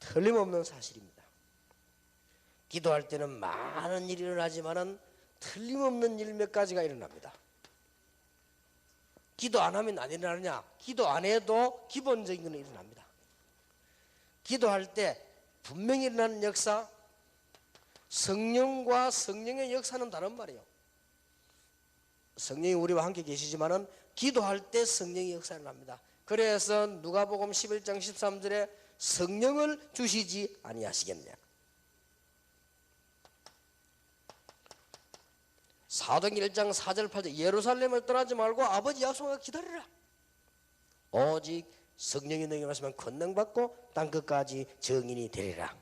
틀림없는 사실입니다. 기도할 때는 많은 일이 일어나지만은 틀림없는 일 몇 가지가 일어납니다. 기도 안 하면 안 일어나느냐? 기도 안 해도 기본적인 건 일어납니다. 기도할 때 분명히 일어나는 역사, 성령과 성령의 역사는 다른 말이에요. 성령이 우리와 함께 계시지만은 기도할 때 성령의 역사가 일어납니다. 그래서 누가복음 11장 13절에 성령을 주시지 아니하시겠냐. 사도행전 1장 4절 8절 예루살렘을 떠나지 말고 아버지 약속을 기다리라. 오직 성령이 너에게 말씀하면 권능받고 땅끝까지 증인이 되리라.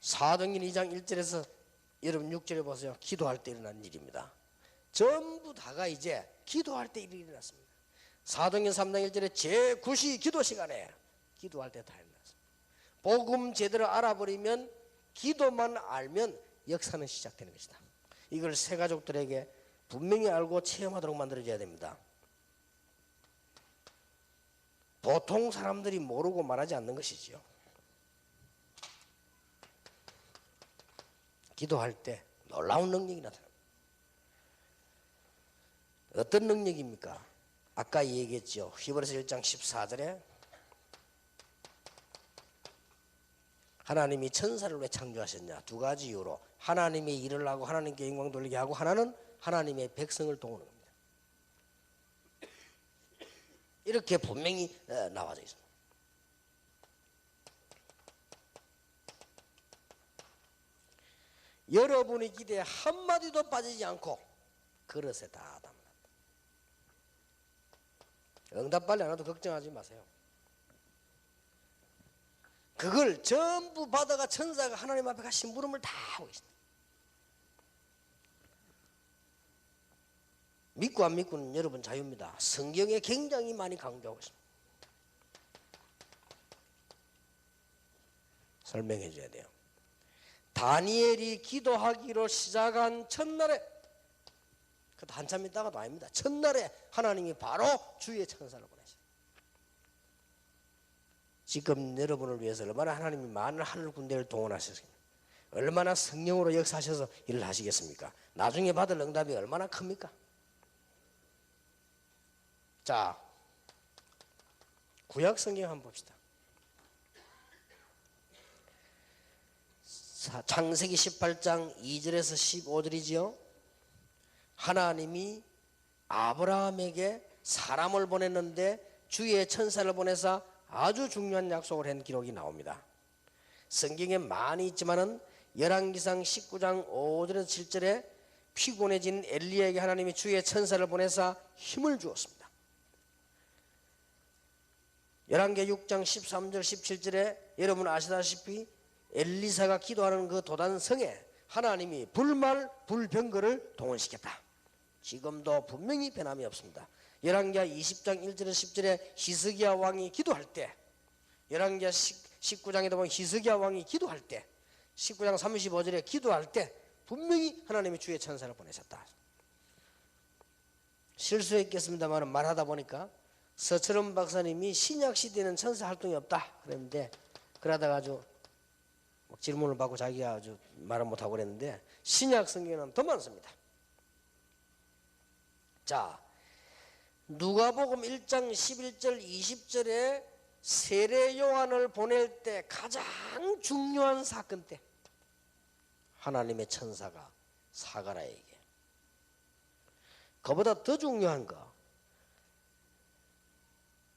사도행전 2장 1절에서 여러분 6절에 보세요. 기도할 때 일어난 일입니다. 전부 다가 이제 기도할 때 일이 일어났습니다. 사도행전 3장 1절에 제9시 기도 시간에 기도할 때 다 일어났습니다. 복음 제대로 알아버리면, 기도만 알면 역사는 시작되는 것이다. 이걸 새 가족들에게 분명히 알고 체험하도록 만들어줘야 됩니다. 보통 사람들이 모르고 말하지 않는 것이지요. 기도할 때 놀라운 능력이 나타납니다. 어떤 능력입니까? 아까 얘기했죠. 히브리서 1장 14절에 하나님이 천사를 왜 창조하셨냐? 두 가지 이유로. 하나님이 일을 하고 하나님께 영광 돌리게 하고, 하나는 하나님의 백성을 도우는 겁니다. 이렇게 분명히 나와져 있습니다. 여러분의 기대에 한마디도 빠지지 않고 그릇에 다 담아놨다. 응답 빨리 안 와도 걱정하지 마세요. 그걸 전부 받아가 천사가 하나님 앞에 가 심부름을 다 하고 있습니다. 믿고 안 믿고는 여러분 자유입니다. 성경에 굉장히 많이 강조하고 있습니다. 설명해 줘야 돼요. 다니엘이 기도하기로 시작한 첫날에, 그 한참 있다가도 아닙니다. 첫날에 하나님이 바로 주의 천사를 보내셨어요. 지금 여러분을 위해서 얼마나 하나님이 많은 하늘 군대를 동원하셨습니까? 얼마나 성령으로 역사하셔서 일을 하시겠습니까? 나중에 받을 응답이 얼마나 큽니까? 자, 구약 성경 한번 봅시다. 창세기 18장 2절에서 15절이지요. 하나님이 아브라함에게 사람을 보냈는데 주의 천사를 보내사 아주 중요한 약속을 한 기록이 나옵니다. 성경에 많이 있지만은 열왕기상 19장 5절에서 7절에 피곤해진 엘리야에게 하나님이 주의 천사를 보내사 힘을 주었습니다. 열왕기 6장 13절 17절에 여러분 아시다시피 엘리사가 기도하는 그 도단성에 하나님이 불말 불병거를 동원시켰다. 지금도 분명히 변함이 없습니다. 열왕기하 20장 1절에서 10절에 히스기야 왕이 기도할 때, 열왕기하 19장에도 보면 히스기야 왕이 기도할 때, 19장 35절에 기도할 때 분명히 하나님이 주의 천사를 보내셨다. 실수했겠습니다만 말하다 보니까 서철원 박사님이 신약시대에는 천사 활동이 없다 그랬는데, 그러다가 아주 질문을 받고 자기가 아주 말을 못하고 그랬는데 신약 성경에는 더 많습니다. 자, 누가복음 1장 11절 20절에 세례 요한을 보낼 때 가장 중요한 사건 때 하나님의 천사가 사가랴에게, 그보다 더 중요한 거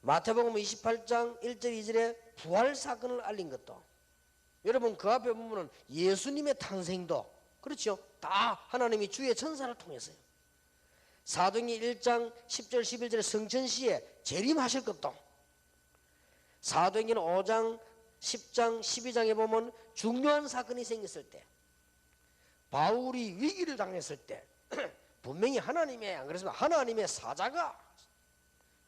마태복음 28장 1절 2절에 부활 사건을 알린 것도, 여러분 그 앞에 보면 예수님의 탄생도 그렇죠, 다 하나님이 주의 천사를 통해서요. 사도행전 1장 10절 11절에 성천시에 재림하실 것도, 사도행전 5장 10장 12장에 보면 중요한 사건이 생겼을 때, 바울이 위기를 당했을 때 분명히 하나님의, 안 그렇습니까? 하나님의 사자가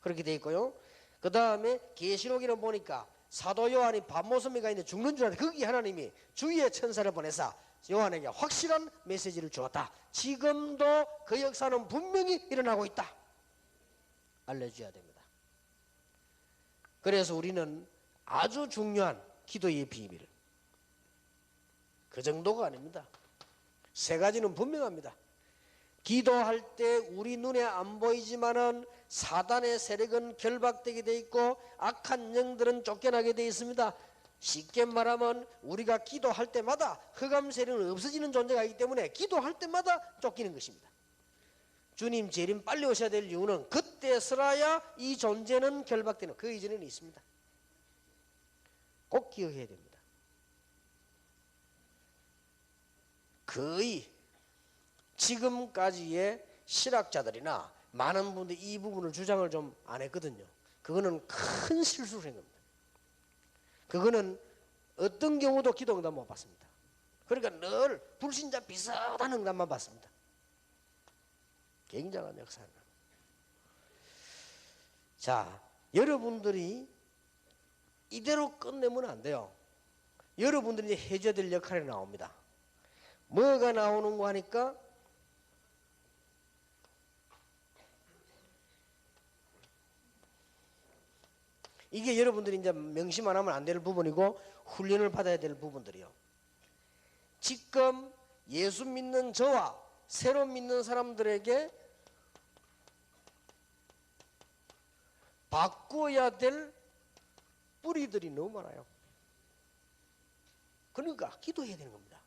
그렇게 돼 있고요. 그 다음에 계시록에는 보니까 사도 요한이 밤모섬에 가 있는데 죽는 줄 알았는데 거기 하나님이 주의 천사를 보내사 요한에게 확실한 메시지를 주었다. 지금도 그 역사는 분명히 일어나고 있다. 알려줘야 됩니다. 그래서 우리는 아주 중요한 기도의 비밀, 그 정도가 아닙니다. 세 가지는 분명합니다. 기도할 때 우리 눈에 안 보이지만은 사단의 세력은 결박되게 돼 있고 악한 영들은 쫓겨나게 돼 있습니다. 쉽게 말하면 우리가 기도할 때마다 흑암 세력은 없어지는 존재가 있기 때문에 기도할 때마다 쫓기는 것입니다. 주님 재림 빨리 오셔야 될 이유는 그때서라야 이 존재는 결박되는, 그 이전에는 있습니다. 꼭 기억해야 됩니다. 거의 지금까지의 실학자들이나 많은 분들이 이 부분을 주장을 좀 안 했거든요. 그거는 큰 실수를 한 겁니다. 그거는 어떤 경우도 기도 응답 못 받습니다. 그러니까 늘 불신자 비슷한 응답만 받습니다. 굉장한 역사입니다. 자, 여러분들이 이대로 끝내면 안 돼요. 여러분들이 해줘야 될 역할이 나옵니다. 뭐가 나오는 거 하니까 이게 여러분들이 이제 명심 안 하면 안 될 부분이고 훈련을 받아야 될 부분들이요. 지금 예수 믿는 저와 새로 믿는 사람들에게 바꿔야 될 뿌리들이 너무 많아요. 그러니까 기도해야 되는 겁니다.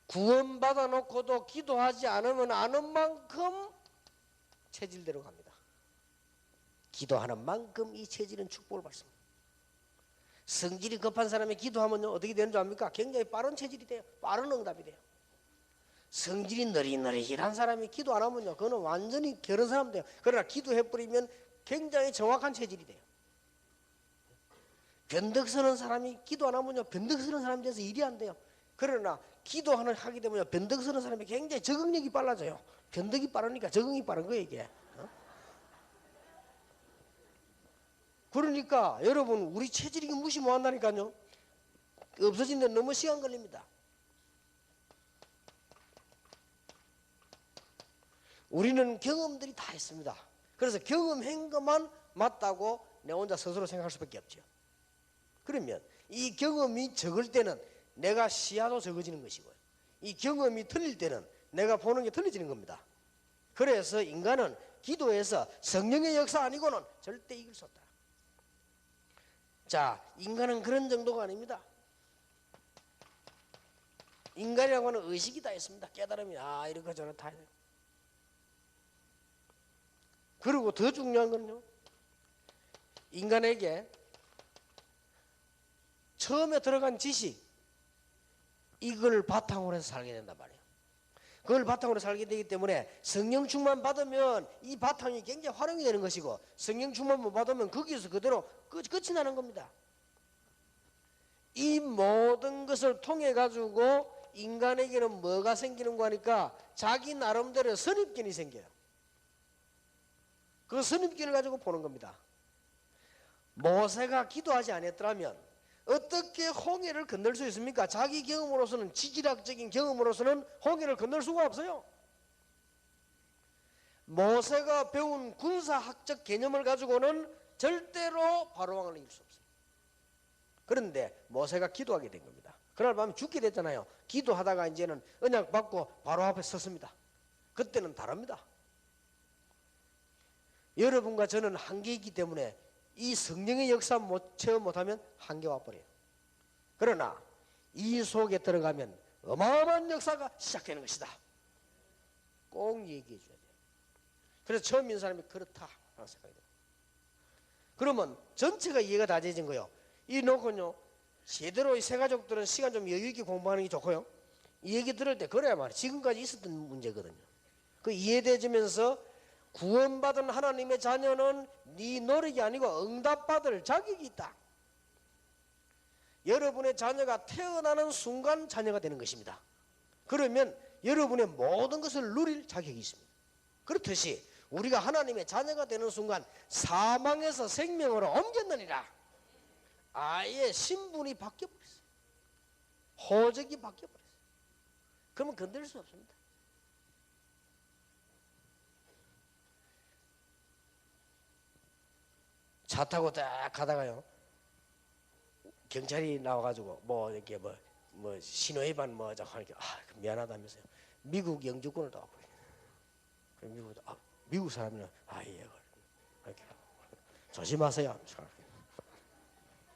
구원받아 놓고도 기도하지 않으면 아는 만큼 체질대로 갑니다. 기도하는 만큼 이 체질은 축복을 받습니다. 성질이 급한 사람이 기도하면 어떻게 되는 줄 압니까? 굉장히 빠른 체질이 돼요. 빠른 응답이 돼요. 성질이 느릿느릿한 사람이 기도 안 하면요, 그거는 완전히 게으른 사람 돼요. 그러나 기도해버리면 굉장히 정확한 체질이 돼요. 변덕스러운 사람이 기도 안 하면요, 변덕스러운 사람이 돼서 일이 안 돼요. 그러나 하게 되면 변덕스러운 사람이 굉장히 적응력이 빨라져요. 변덕이 빠르니까 적응이 빠른 거예요, 이게. 그러니까 여러분, 우리 체질이 무시 못한다니까요. 없어지는데 너무 시간 걸립니다. 우리는 경험들이 다 있습니다. 그래서 경험한 것만 맞다고 내 혼자 스스로 생각할 수밖에 없죠. 그러면 이 경험이 적을 때는 내가 시야도 적어지는 것이고요, 이 경험이 틀릴 때는 내가 보는 게 틀려지는 겁니다. 그래서 인간은 기도에서 성령의 역사 아니고는 절대 이길 수 없다. 자, 인간은 그런 정도가 아닙니다. 인간이라고 하는 의식이 다 있습니다. 깨달음이 이렇게 저렇게 다 해요. 그리고 더 중요한 건요, 인간에게 처음에 들어간 지식, 이걸 바탕으로 해서 살게 된단 말이에요. 그걸 바탕으로 살게 되기 때문에 성령 충만 받으면 이 바탕이 굉장히 활용이 되는 것이고, 성령 충만 못 받으면 거기서 그대로 끝이 나는 겁니다. 이 모든 것을 통해 가지고 인간에게는 뭐가 생기는 거 하니까 자기 나름대로 선입견이 생겨요. 그 선입견을 가지고 보는 겁니다. 모세가 기도하지 않았더라면 어떻게 홍해를 건널 수 있습니까? 자기 경험으로서는, 지질학적인 경험으로서는 홍해를 건널 수가 없어요. 모세가 배운 군사학적 개념을 가지고는 절대로 바로왕을 이길 수 없어요. 그런데 모세가 기도하게 된 겁니다. 그날 밤에 죽게 됐잖아요. 기도하다가 이제는 언약 받고 바로 앞에 섰습니다. 그때는 다릅니다. 여러분과 저는 한계이기 때문에 이 성령의 역사 체험 못하면 한계 와버려요. 그러나 이 속에 들어가면 어마어마한 역사가 시작되는 것이다. 꼭 얘기해 줘야 돼요. 그래서 처음 믿는 사람이 그렇다 라는 생각이 돼요. 그러면 전체가 이해가 다 되진 거예요. 이 놓고요, 제대로 이 세 가족들은 시간 좀 여유 있게 공부하는 게 좋고요, 이 얘기 들을 때 그래야 말이에요. 지금까지 있었던 문제거든요. 그 이해되면서 구원받은 하나님의 자녀는 네 노력이 아니고 응답받을 자격이 있다. 여러분의 자녀가 태어나는 순간 자녀가 되는 것입니다. 그러면 여러분의 모든 것을 누릴 자격이 있습니다. 그렇듯이 우리가 하나님의 자녀가 되는 순간 사망에서 생명으로 옮겼느니라. 아예 신분이 바뀌어버렸어요. 호적이 바뀌어버렸어요. 그러면 건들 수 없습니다. 차 타고 딱 가다가요, 경찰이 나와가지고 이렇게 신호위반 하니까 미안하다면서요. 미국 영주권을 나왔거든요. 미국 사람이면 예, 이렇게 조심하세요.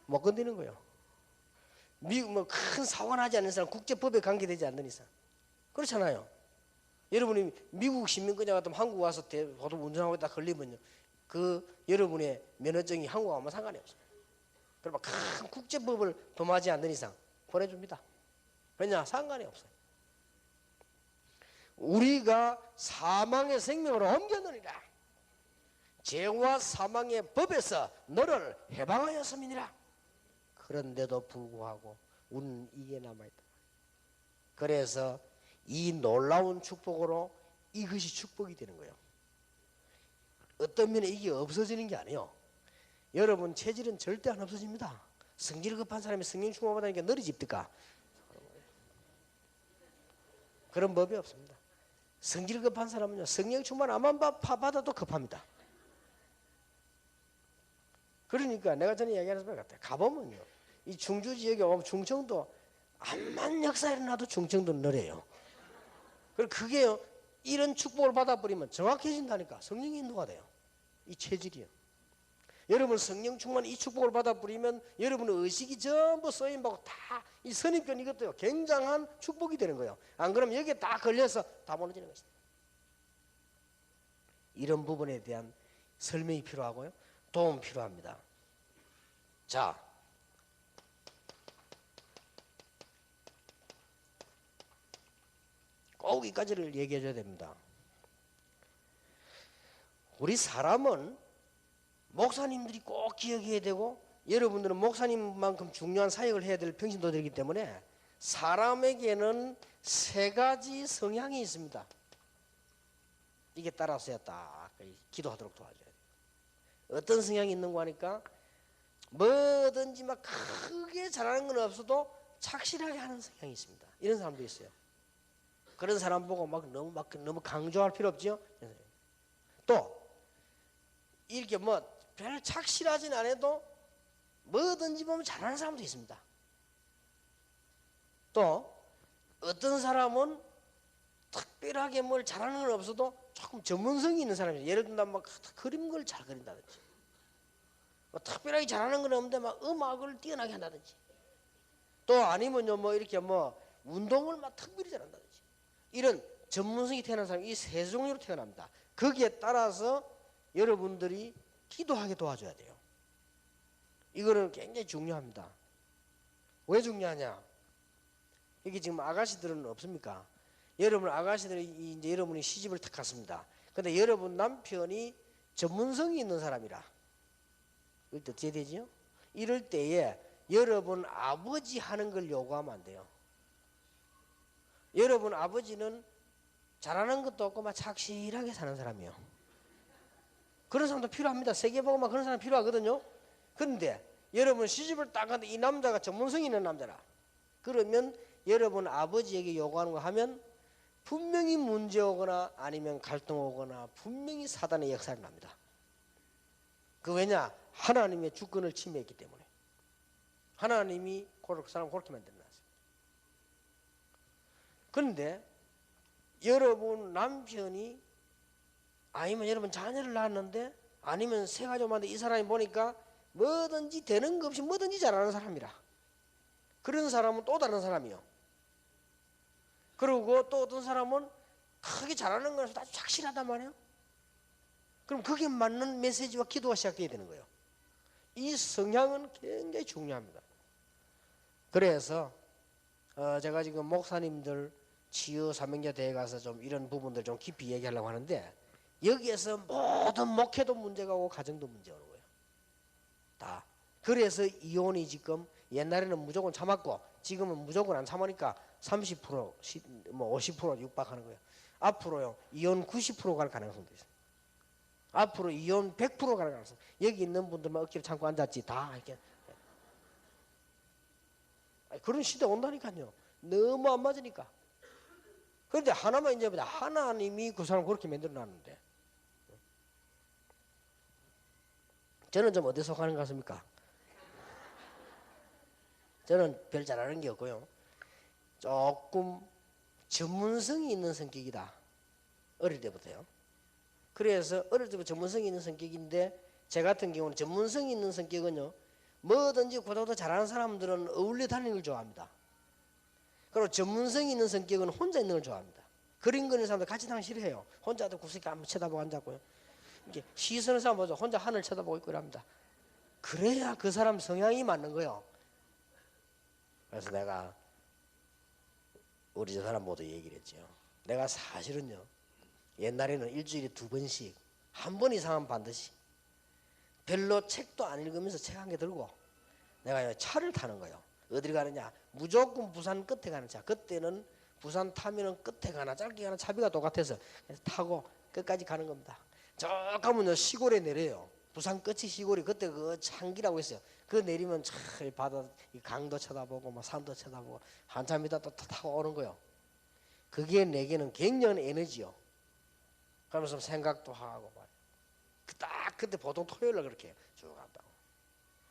못 건드리는 거예요. 미국 큰 사고 나지 않는 사람, 국제법에 관계되지 않는 이상. 그렇잖아요. 여러분이 미국 시민권자 같으면 한국 와서 보도 운전하고 딱 걸리면요, 여러분의 면허증이 한국 가면 상관이 없어요. 그러면 큰 국제법을 범하지 않는 이상 보내줍니다. 왜냐? 상관이 없어요. 우리가 사망의 생명으로 옮겼느니라. 죄와 사망의 법에서 너를 해방하였음이니라. 그런데도 불구하고 우리는 이게 남아있다. 그래서 이 놀라운 축복으로 이것이 축복이 되는 거예요. 어떤 면에 이게 없어지는 게 아니에요. 여러분 체질은 절대 안 없어집니다. 성질 급한 사람이 성령 충만 받으니까 너리 집니까? 그런 법이 없습니다. 성질 급한 사람은요, 성령 충만 안만 받아도 급합니다. 그러니까 내가 전에 이야기하는 것 같아요. 가보면요, 이 충주 지역에 오면 충청도 암만 역사 일어나도 충청도 느려요. 그리고 그게요, 이런 축복을 받아버리면 정확해진다니까. 성령이 인도가 돼요. 이 체질이요. 여러분 성령 충만 이 축복을 받아버리면 여러분의 의식이 전부 쓰임받고 다 이 선입견 이것도요, 굉장한 축복이 되는 거예요. 안 그러면 여기에 딱 걸려서 다 무너지는 것입니다. 이런 부분에 대한 설명이 필요하고요, 도움 필요합니다. 자, 꼭 이까지를 얘기해 줘야 됩니다. 우리 사람은 목사님들이 꼭 기억해야 되고, 여러분들은 목사님만큼 중요한 사역을 해야 될 평신도들이기 때문에 사람에게는 세 가지 성향이 있습니다. 이게 따라서야 딱 기도하도록 도와줘야 돼요. 어떤 성향이 있는가 하니까 뭐든지 막 크게 잘하는 건 없어도 착실하게 하는 성향이 있습니다. 이런 사람도 있어요. 그런 사람 보고 너무 강조할 필요 없죠. 또 이렇게 별 착실하진 않아도 뭐든지 보면 잘하는 사람도 있습니다. 또 어떤 사람은 특별하게 뭘 잘하는 건 없어도 조금 전문성이 있는 사람이에요. 예를 들면 그림 걸 잘 그린다든지, 뭐 특별하게 잘하는 건 없는데 막 음악을 뛰어나게 한다든지, 또 아니면요 뭐 이렇게 뭐 운동을 막 특별히 잘한다든지, 이런 전문성이 태어난 사람이 이 세 종류로 태어납니다. 거기에 따라서 여러분들이 기도하게 도와줘야 돼요. 이거는 굉장히 중요합니다. 왜 중요하냐? 여기 지금 아가씨들은 없습니까? 여러분 아가씨들이 이제 여러분이 시집을 탁 갔습니다. 근데 여러분 남편이 전문성이 있는 사람이라, 이럴 때 어떻게 되지요? 이럴 때에 여러분 아버지 하는 걸 요구하면 안 돼요. 여러분 아버지는 잘하는 것도 없고 막 착실하게 사는 사람이에요. 그런 사람도 필요합니다. 세계보고만 그런 사람 필요하거든요. 그런데 여러분 시집을 딱 갔는데 이 남자가 전문성이 있는 남자라, 그러면 여러분 아버지에게 요구하는 거 하면 분명히 문제 오거나 아니면 갈등 오거나 분명히 사단의 역사를 납니다. 그 왜냐? 하나님의 주권을 침해했기 때문에. 하나님이 그 사람 그렇게 만들어놨어요. 그런데 여러분 남편이, 아니면 여러분 자녀를 낳았는데, 아니면 세 가족만 하는데 이 사람이 보니까 뭐든지 되는 거 없이 뭐든지 잘하는 사람이라, 그런 사람은 또 다른 사람이요. 그리고 또 어떤 사람은 크게 잘하는 거라서 아주 착실하단 말이에요. 그럼 그게 맞는 메시지와 기도가 시작돼야 되는 거예요. 이 성향은 굉장히 중요합니다. 그래서 제가 지금 목사님들 치유 사명자 대회 가서 좀 이런 부분들 좀 깊이 얘기하려고 하는데, 여기에서 모든 목회도 문제가 오고 가정도 문제 오는 거예요. 다. 그래서 이혼이 지금 옛날에는 무조건 참았고 지금은 무조건 안 참으니까 30%, 뭐 50% 육박하는 거예요. 앞으로요 이혼 90% 갈 가능성도 있어요. 앞으로 이혼 100% 갈 가능성. 여기 있는 분들만 억지로 참고 앉았지 다 이렇게. 그런 시대 온다니까요. 너무 안 맞으니까. 그런데 하나만 이제 보자. 하나님이 그 사람 그렇게 만들어 놨는데, 저는 좀 어디에 속하는 것 같습니까? 저는 별 잘하는 게 없고요. 조금 전문성이 있는 성격이다. 어릴 때부터요. 그래서 어릴 때부터 전문성이 있는 성격인데, 제 같은 경우는 전문성이 있는 성격은요, 뭐든지 고등도 잘하는 사람들은 어울려 다니는 걸 좋아합니다. 그리고 전문성이 있는 성격은 혼자 있는 걸 좋아합니다. 그림 그리는 사람들 같이 다니기 싫어해요. 혼자도 구석에 한번 쳐다보고 앉았고요. 이렇게 시선을 사람 보죠. 혼자 하늘 쳐다보고 있고 이랍니다. 그래야 그 사람 성향이 맞는 거예요. 그래서 내가 우리 저 사람 모두 얘기를 했죠. 내가 사실은요, 옛날에는 일주일에 2번씩, 한 번 이상은 반드시 별로 책도 안 읽으면서 책 한 개 들고 내가 차를 타는 거예요. 어디를 가느냐? 무조건 부산 끝에 가는 차. 그때는 부산 타면은 끝에 가나 짧게 가나 차비가 똑같아서 타고 끝까지 가는 겁니다. 저 가면요 시골에 내려요. 부산 끝이 시골이, 그때 그 창기라고 했어요. 그 내리면 참 바다 강도 쳐다보고 막 산도 쳐다보고 한참 있다 또 타고 오는 거요. 그게 내게는 굉장한 에너지요. 그러면서 생각도 하고 말이에요. 딱 그때 보통 토요일날 그렇게 해요. 쭉 갔다고.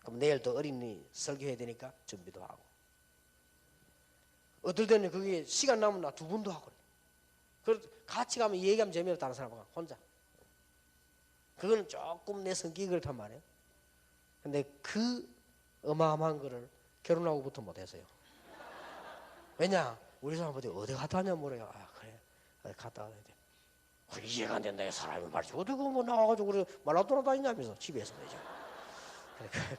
그럼 내일 또 어린이 설교해야 되니까 준비도 하고. 어떨 때는 그게 시간 남으면 나 2번도 하고 그래. 같이 가면 얘기하면 재미없어. 다른 사람하고 혼자. 그거는 조금 내 성격이 그렇단 말이에요. 근데 그 어마어마한 거를 결혼하고부터 못했어요. 왜냐? 우리 사람들이 어디 갔다 왔냐 물어요. 아 그래 어디 갔다 와야 돼. 이해가 안 된다. 사람이 말이지. 어디 뭐 나와가지고 그래 말라 돌아다니냐면서 집에서 이제.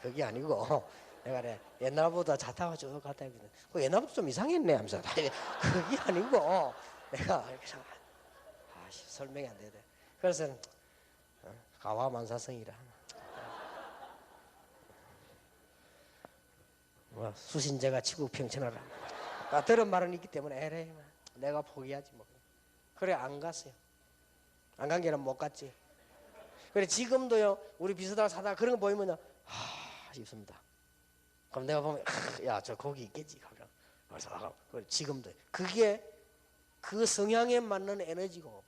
그게 아니고 내가 그래 옛날보다 차 타고 쭉 갔다 했거든. 그 옛날부터 좀 이상했네 하면서. 그게 아니고 내가 설명이 안 되대. 그래서 가와만사성이라. 뭐 수신제가 치국평천하라. 나 들은 말은 있기 때문에 에레이 내가 포기하지 뭐. 그래 안 갔어요. 안 간 게는 못 갔지. 그래 지금도요 우리 비슷하다 사다 그런 거 보이면요 싶습니다. 그럼 내가 보면 야 저 거기 있겠지. 그래서 지금도 그게 그 성향에 맞는 에너지고.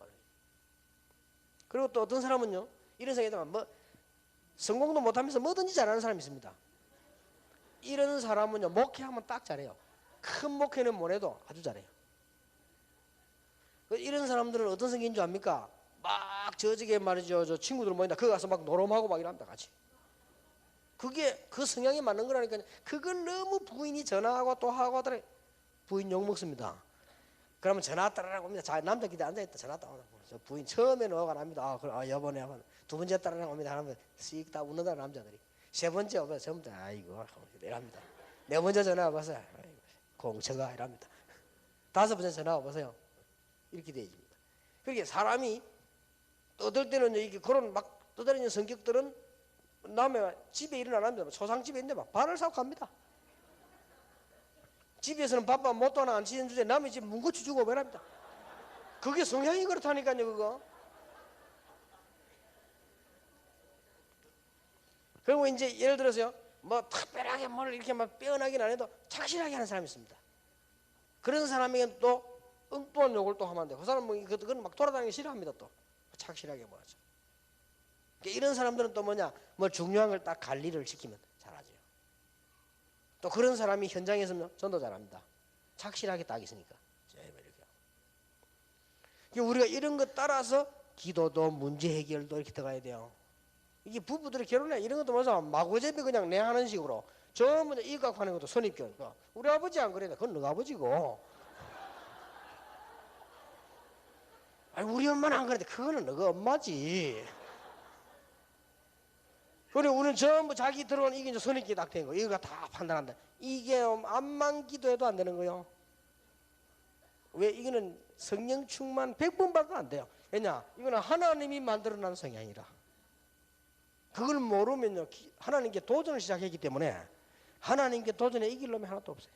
그리고 또 어떤 사람은요 이런 생각이 뭐 성공도 못하면서 뭐든지 잘하는 사람이 있습니다. 이런 사람은요 목회하면 딱 잘해요. 큰 목회는 못해도 아주 잘해요. 이런 사람들은 어떤 성격인 줄 압니까? 막 저쪽에 말이죠 저 친구들 모인다 거기 가서 막 노름하고 막 이랍니다 같이. 그게 그 성향에 맞는 거라니까. 그건 너무 부인이 전화하고 또 하고 하더라. 부인 욕 먹습니다. 그러면 전화 따라라고 옵니다. 자, 남자 기대 앉아있다 전화 따라오고. 부인 처음에는 화가 납니다. 여보네 하면. 두 번째 따라라고 옵니다. 하면 씩 다 웃는다 남자들이. 세 번째 오면 전부 다 아이고 이랍니다. 네 번째 전화 와보세요. 공처가 이랍니다. 다섯 번째 전화 와보세요. 이렇게 되어집니다. 그러니까 사람이 떠들 때는 이게 그런 막 떠들이는 성격들은 남의 집에 일은 안 합니다. 초상집에 있는데 막 발을 사고 갑니다. 집에서는 밥밥 못도 하나 안 치는 주제 남의 집 문고치 주고 말합니다. 그게 성향이 그렇다니까요. 그거. 그리고 이제 예를 들어서요, 뭐 특별하게 뭘 이렇게 막 빼어나긴 안 해도 착실하게 하는 사람이 있습니다. 그런 사람에게는 또 엉뚱한 욕을 또 하면 안 돼요. 그 사람은 그건 막 돌아다니기 싫어합니다. 또 착실하게 뭐 하죠. 그러니까 이런 사람들은 또 뭐냐, 뭐 중요한 걸 딱 관리를 시키면 잘하죠. 또 그런 사람이 현장에서는 전도 잘합니다. 착실하게 딱 있으니까. 이렇게. 우리가 이런 것 따라서 기도도 문제 해결도 이렇게 들어가야 돼요. 이게 부부들이 결혼해 이런 것도 뭐죠? 마구잡이 그냥 내 하는 식으로 전부 이각하는 것도 선입견. 우리 아버지 안 그래요. 그건 너 아버지고. 아니 우리 엄마는 안 그래도 그거는 너가 엄마지. 그래 우리는 전부 자기 들어온 이게 이제 선입견이 딱 된 거. 이거 다 판단한다. 이게 암만 기도해도 안 되는 거요. 왜? 이거는 성령 충만 100번 받도 안 돼요. 왜냐? 이거는 하나님이 만들어낸 성향이라. 그걸 모르면요, 하나님께 도전을 시작했기 때문에 하나님께 도전에 이길 놈이 하나도 없어요.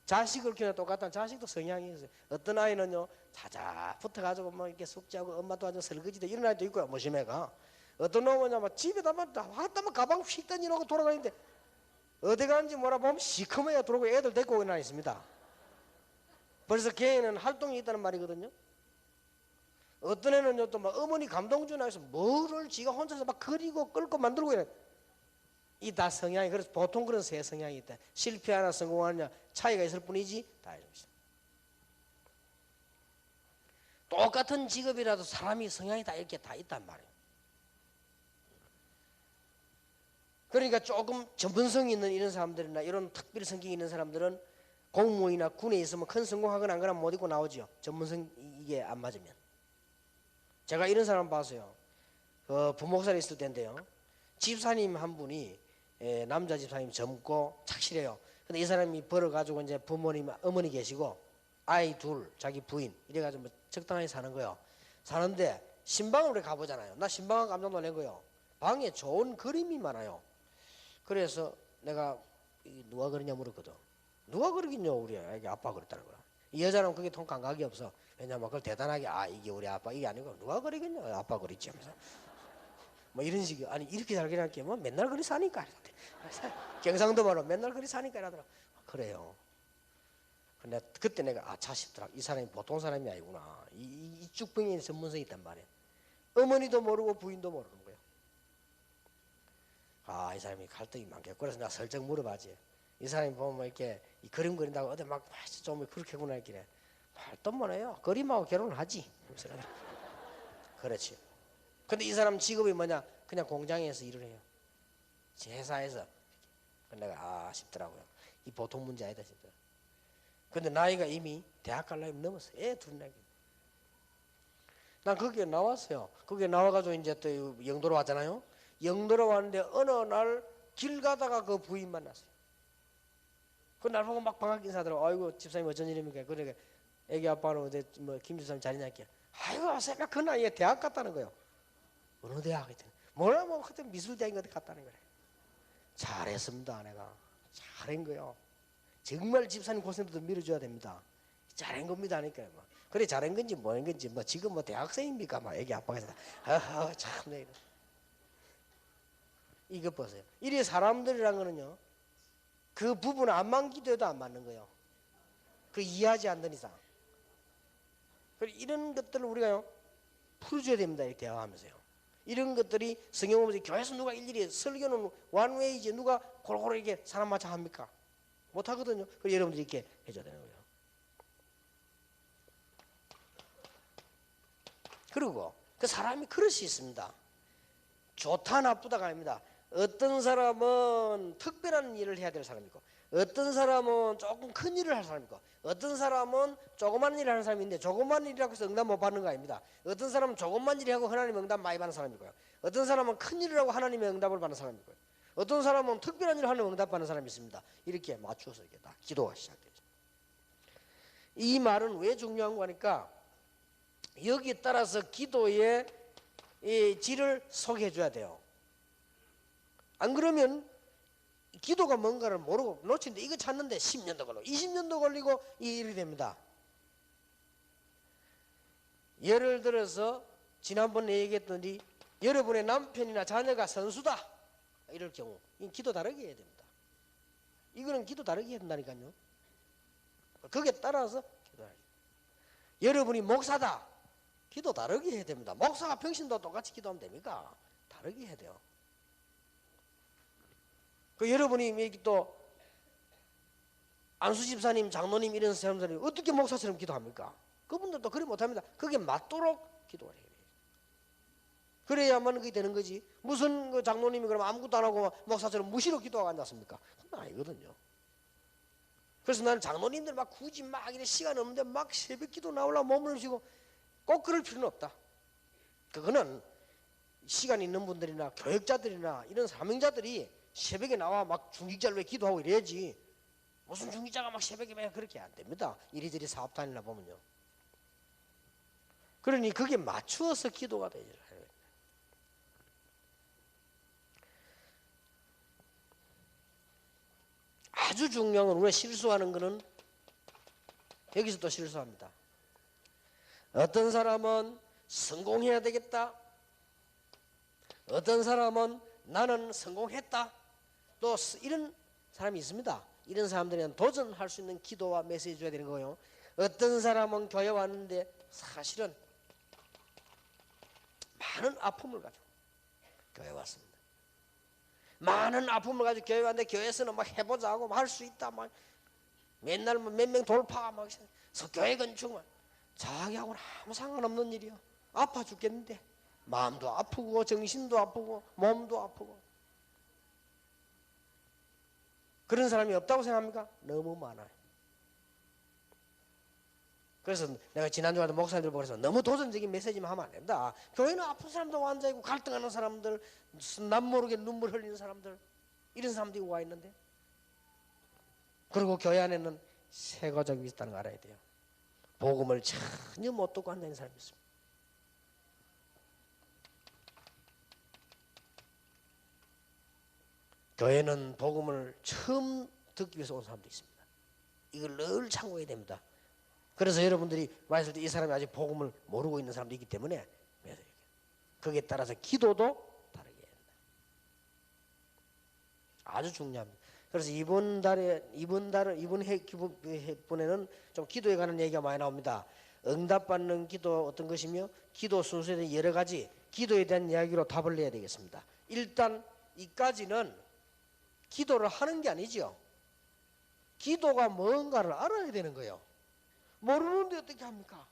자식을 키우나 똑같은 자식도 성향이 있어요. 어떤 아이는요, 자자 붙어가지고 뭐 이렇게 숙제하고 엄마 도와줘 설거지도 이런 아이도 있고요, 무심해가. 어떤 놈은 막 집에다 왔다만 가방 휙 던져놓고 돌아다니는데 어디 가는지 몰라보면 시커매야 들어오고 애들 데리고 오는 아이 있습니다. 벌써 걔는 활동이 있다는 말이거든요. 어떤 애는요 또 막 어머니 감동 주나 해서 뭐를 지가 혼자서 막 그리고 끌고 만들고 이래. 이 다 성향이. 그래서 보통 그런 세 성향이 있다. 실패하나 성공하느냐 차이가 있을 뿐이지 다 이렇습니다. 똑같은 직업이라도 사람이 성향이 다 이렇게 다 있단 말이에요. 그러니까 조금 전문성이 있는 이런 사람들이나 이런 특별 성격이 있는 사람들은 공무원이나 군에 있으면 큰 성공하거나 안 거나 못 입고 나오죠. 전문성 이게 안 맞으면. 제가 이런 사람 봤어요. 부목살에 있을 때인데요. 집사님 한 분이 남자 집사님 젊고 착실해요. 근데 이 사람이 벌어가지고 이제 부모님 어머니 계시고 아이 둘 자기 부인 이래가지고 뭐 적당하게 사는 거예요. 사는데 신방으로 가보잖아요. 나 신방은 깜짝 놀란 거예요. 방에 좋은 그림이 많아요. 그래서 내가 누가 그러냐 물었거든. 누가 그러긴요. 우리 애기 아빠 그랬다는 거야. 이 여자는 그게 통 감각이 없어. 왜냐면 그걸 대단하게 이게 우리 아빠 이게 아니고 누가 그러겠냐. 아빠 그랬지 하면서 뭐 이런 식이. 아니 이렇게 잘 그리니까 뭐 맨날 그리 사니까 경상도 말로 맨날 그리 사니까 이러더라. 그래요. 근데 그때 내가 자식들아 이 사람이 보통 사람이 아니구나. 이 쭉병이 전문성이 있단 말이에요. 어머니도 모르고 부인도 모르는 거예요. 이 사람이 갈등이 많겠고. 그래서 내가 슬쩍 물어봐지. 이 사람이 보면 뭐 이렇게 이 그림 그린다고 어디 막 좀 그렇게구나 했길래 말도 해요. 그림하고 결혼을 하지. 그렇지. 근데 이 사람 직업이 뭐냐? 그냥 공장에서 일을 해요. 회사에서. 내가 싶더라고요. 이 보통 문제 아니다 싶더라고요. 근데 나이가 이미 대학 갈 나이 넘었어. 애 둘 나이. 난 거기에 나왔어요. 거기에 나와가지고 이제 또 영도로 왔잖아요. 영도로 왔는데 어느 날 길 가다가 그 부인 만났어요. 그 날 보고 막 반갑게 인사하더라고. 아이고 집사님 어쩐 일입니까? 그러니까 애기 아빠는 어제 뭐 김 집사님 자리냐 했게. 아이고 새벽 그 나이에 대학 갔다는 거예요. 어느 대학 했더니 뭐라 뭐 그때 미술대학인 것 갔다는 거래. 잘했습니다. 내가 잘한 거요. 정말 집사님 고생도 밀어줘야 됩니다. 잘한 겁니다. 하니까요. 뭐. 그래 잘한 건지 뭐한 건지 뭐 지금 뭐 대학생입니까? 막 애기 아빠가 참 내. 이거 보세요. 이래 사람들이란 거는요. 그 부분은 안만 기도해도 안 맞는 거예요. 그 이해하지 않는 이상. 이런 것들을 우리가요 풀어줘야 됩니다. 이렇게 대화하면서요. 이런 것들이 성경 보면서 교회에서 누가 일일이 설교는 원웨이지 누가 골고루 이렇게 사람 맞춰 합니까? 못 하거든요. 그래서 여러분들이 이렇게 해줘야 되는 거예요. 그리고 그 사람이 그럴 수 있습니다. 좋다 나쁘다가 아닙니다. 어떤 사람은 특별한 일을 해야 될 사람이고, 어떤 사람은 조금 큰 일을 할 사람이고, 어떤 사람은 조그만 일을 하는 사람인데 조그만 일이라고 해서 응답 못 받는 거 아닙니다. 어떤 사람은 조그만 일을 하고 하나님 응답 많이 받는 사람이고요. 어떤 사람은 큰 일을 하고 하나님의 응답을 받는 사람이고요. 어떤 사람은 특별한 일을 하는 응답 받는 사람이 있습니다. 이렇게 맞추어서 이게 다 기도가 시작되죠. 이 말은 왜 중요한 거니까 여기에 따라서 기도의 이 질을 소개해 줘야 돼요. 안 그러면 기도가 뭔가를 모르고 놓치는데, 이거 찾는데 10년도 걸리고 20년도 걸리고 이 일이 됩니다. 예를 들어서 지난번에 얘기했더니 여러분의 남편이나 자녀가 선수다 이럴 경우 이 기도 다르게 해야 됩니다. 이거는 기도 다르게 해야 된다니까요. 거기에 따라서 기도해야 돼요. 여러분이 목사다, 기도 다르게 해야 됩니다. 목사가 평신도 똑같이 기도하면 됩니까? 다르게 해야 돼요. 그 여러분이 또 안수 집사님, 장로님 이런 사람들이 어떻게 목사처럼 기도합니까? 그분들도 그리 못합니다. 그게 맞도록 기도를 해야 돼요. 그래야만 그게 되는 거지. 무슨 그 장로님이 그러면 아무것도 안 하고 목사처럼 무시로 기도하고 앉았습니까? 그건 아니거든요. 그래서 나는 장로님들 막 굳이 막 이래 시간 없는데 막 새벽 기도 나오려고 몸을 쥐고 꼭 그럴 필요는 없다. 그거는 시간 있는 분들이나 교역자들이나 이런 사명자들이 새벽에 나와 막 중직자를 왜 기도하고 이래야지. 무슨 중직자가 막 새벽에 왜 그렇게 안 됩니다. 이리저리 사업 다니나 보면요. 그러니 그게 맞추어서 기도가 되죠. 아주 중요한 건 우리가 실수하는 거는 여기서 또 실수합니다. 어떤 사람은 성공해야 되겠다. 어떤 사람은 나는 성공했다. 또 이런 사람이 있습니다. 이런 사람들은 도전할 수 있는 기도와 메시지 줘야 되는 거예요. 어떤 사람은 교회 왔는데 사실은 많은 아픔을 가지고 교회 왔습니다. 많은 아픔을 가지고 교회 왔는데 교회에서는 막 해보자 하고 할 수 있다 막 맨날 몇 명 돌파 막 교회 건축 막 자기하고는 아무 상관없는 일이요. 아파 죽겠는데 마음도 아프고 정신도 아프고 몸도 아프고. 그런 사람이 없다고 생각합니까? 너무 많아요. 그래서 내가 지난주에 목사님들 보고서 너무 도전적인 메시지만 하면 안 된다. 교회는 아픈 사람도 앉아있고 갈등하는 사람들, 남 모르게 눈물 흘리는 사람들, 이런 사람들이 와 있는데, 그리고 교회 안에는 세과적이 있다는 거 알아야 돼요. 복음을 전혀 못 듣고 앉아있는 사람이 있습니다. 교회는 복음을 처음 듣기 위해서 온 사람도 있습니다. 이걸 늘 참고해야 됩니다. 그래서 여러분들이 말했을 때 이 사람이 아직 복음을 모르고 있는 사람도 있기 때문에 거기에 따라서 기도도 다르게 해야 된다. 아주 중요합니다. 그래서 이번 해분에는 좀 기도에 관한 얘기가 많이 나옵니다. 응답받는 기도 어떤 것이며 기도 순서에 대한 여러 가지 기도에 대한 이야기로 답을 내야 되겠습니다. 일단 이까지는 기도를 하는 게 아니죠. 기도가 뭔가를 알아야 되는 거예요. 모르는데 어떻게 합니까?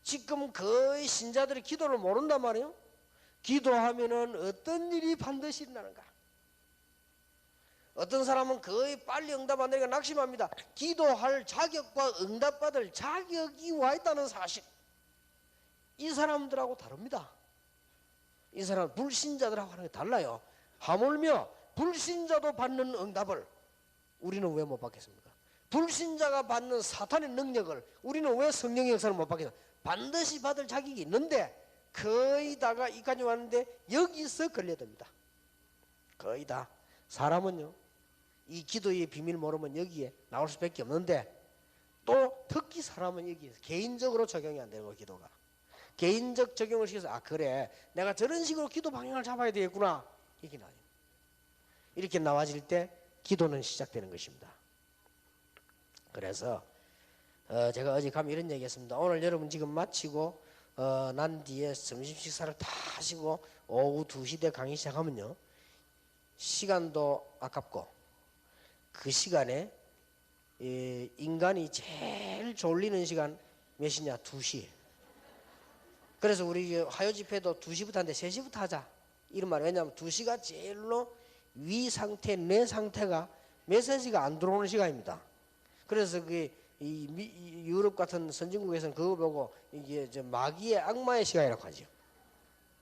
지금 거의 신자들이 기도를 모른단 말이에요. 기도하면은 어떤 일이 반드시 일어나는가? 어떤 사람은 거의 빨리 응답 안 되니까 낙심합니다. 기도할 자격과 응답받을 자격이 와 있다는 사실. 이 사람들하고 다릅니다. 이 사람 불신자들하고 하는 게 달라요. 하물며 불신자도 받는 응답을 우리는 왜 못 받겠습니까? 불신자가 받는 사탄의 능력을 우리는 왜 성령의 역사를 못 받겠습니까? 반드시 받을 자격이 있는데 거의 다가 이까지 왔는데 여기서 걸려듭니다. 거의 다. 사람은요 이 기도의 비밀 모르면 여기에 나올 수밖에 없는데, 또 특히 사람은 여기에서 개인적으로 적용이 안 되는 거예요. 기도가 개인적 적용을 시켜서 아 그래 내가 저런 식으로 기도 방향을 잡아야 되겠구나 이게 나요. 이렇게 나와질 때 기도는 시작되는 것입니다. 그래서 제가 어제 가면 이런 얘기했습니다. 오늘 여러분 지금 마치고 난 뒤에 점심 식사를 다 하시고 오후 2시대 강의 시작하면요 시간도 아깝고 그 시간에 인간이 제일 졸리는 시간 몇 시냐? 2시. 그래서 우리 화요 집회도 2시부터 하는데 3시부터 하자. 이런 말. 왜냐하면 2시가 제일로 위 상태, 뇌 상태가 메시지가 안 들어오는 시간입니다. 그래서 이 유럽 같은 선진국에서는 그거 보고 이게 마귀의 악마의 시간이라고 하죠.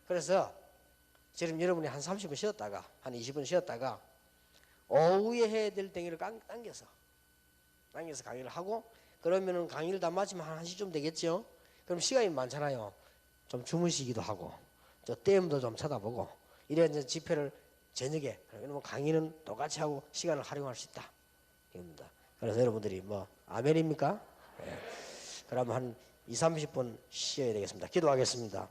그래서 지금 여러분이 한 30분 쉬었다가 한 20분 쉬었다가 오후에 해야 될 땡이를 당겨서 강의를 하고, 그러면은 강의를 다 마치면 한 1시쯤 되겠죠. 그럼 시간이 많잖아요. 좀 주무시기도 하고 저 댐도 좀 쳐다보고 이래 이제 집회를 저녁에, 그러면 강의는 똑같이 하고 시간을 활용할 수 있다 이겁니다. 그래서 여러분들이 뭐 아멘입니까? 네. 그럼 한 20-30분 쉬어야 되겠습니다. 기도하겠습니다.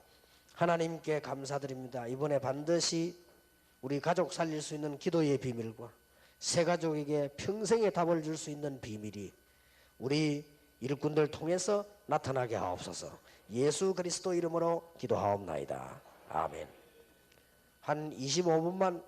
하나님께 감사드립니다. 이번에 반드시 우리 가족 살릴 수 있는 기도의 비밀과 새 가족에게 평생의 답을 줄 수 있는 비밀이 우리 일꾼들 통해서 나타나게 하옵소서. 예수 그리스도 이름으로 기도하옵나이다. 아멘. 한 25분만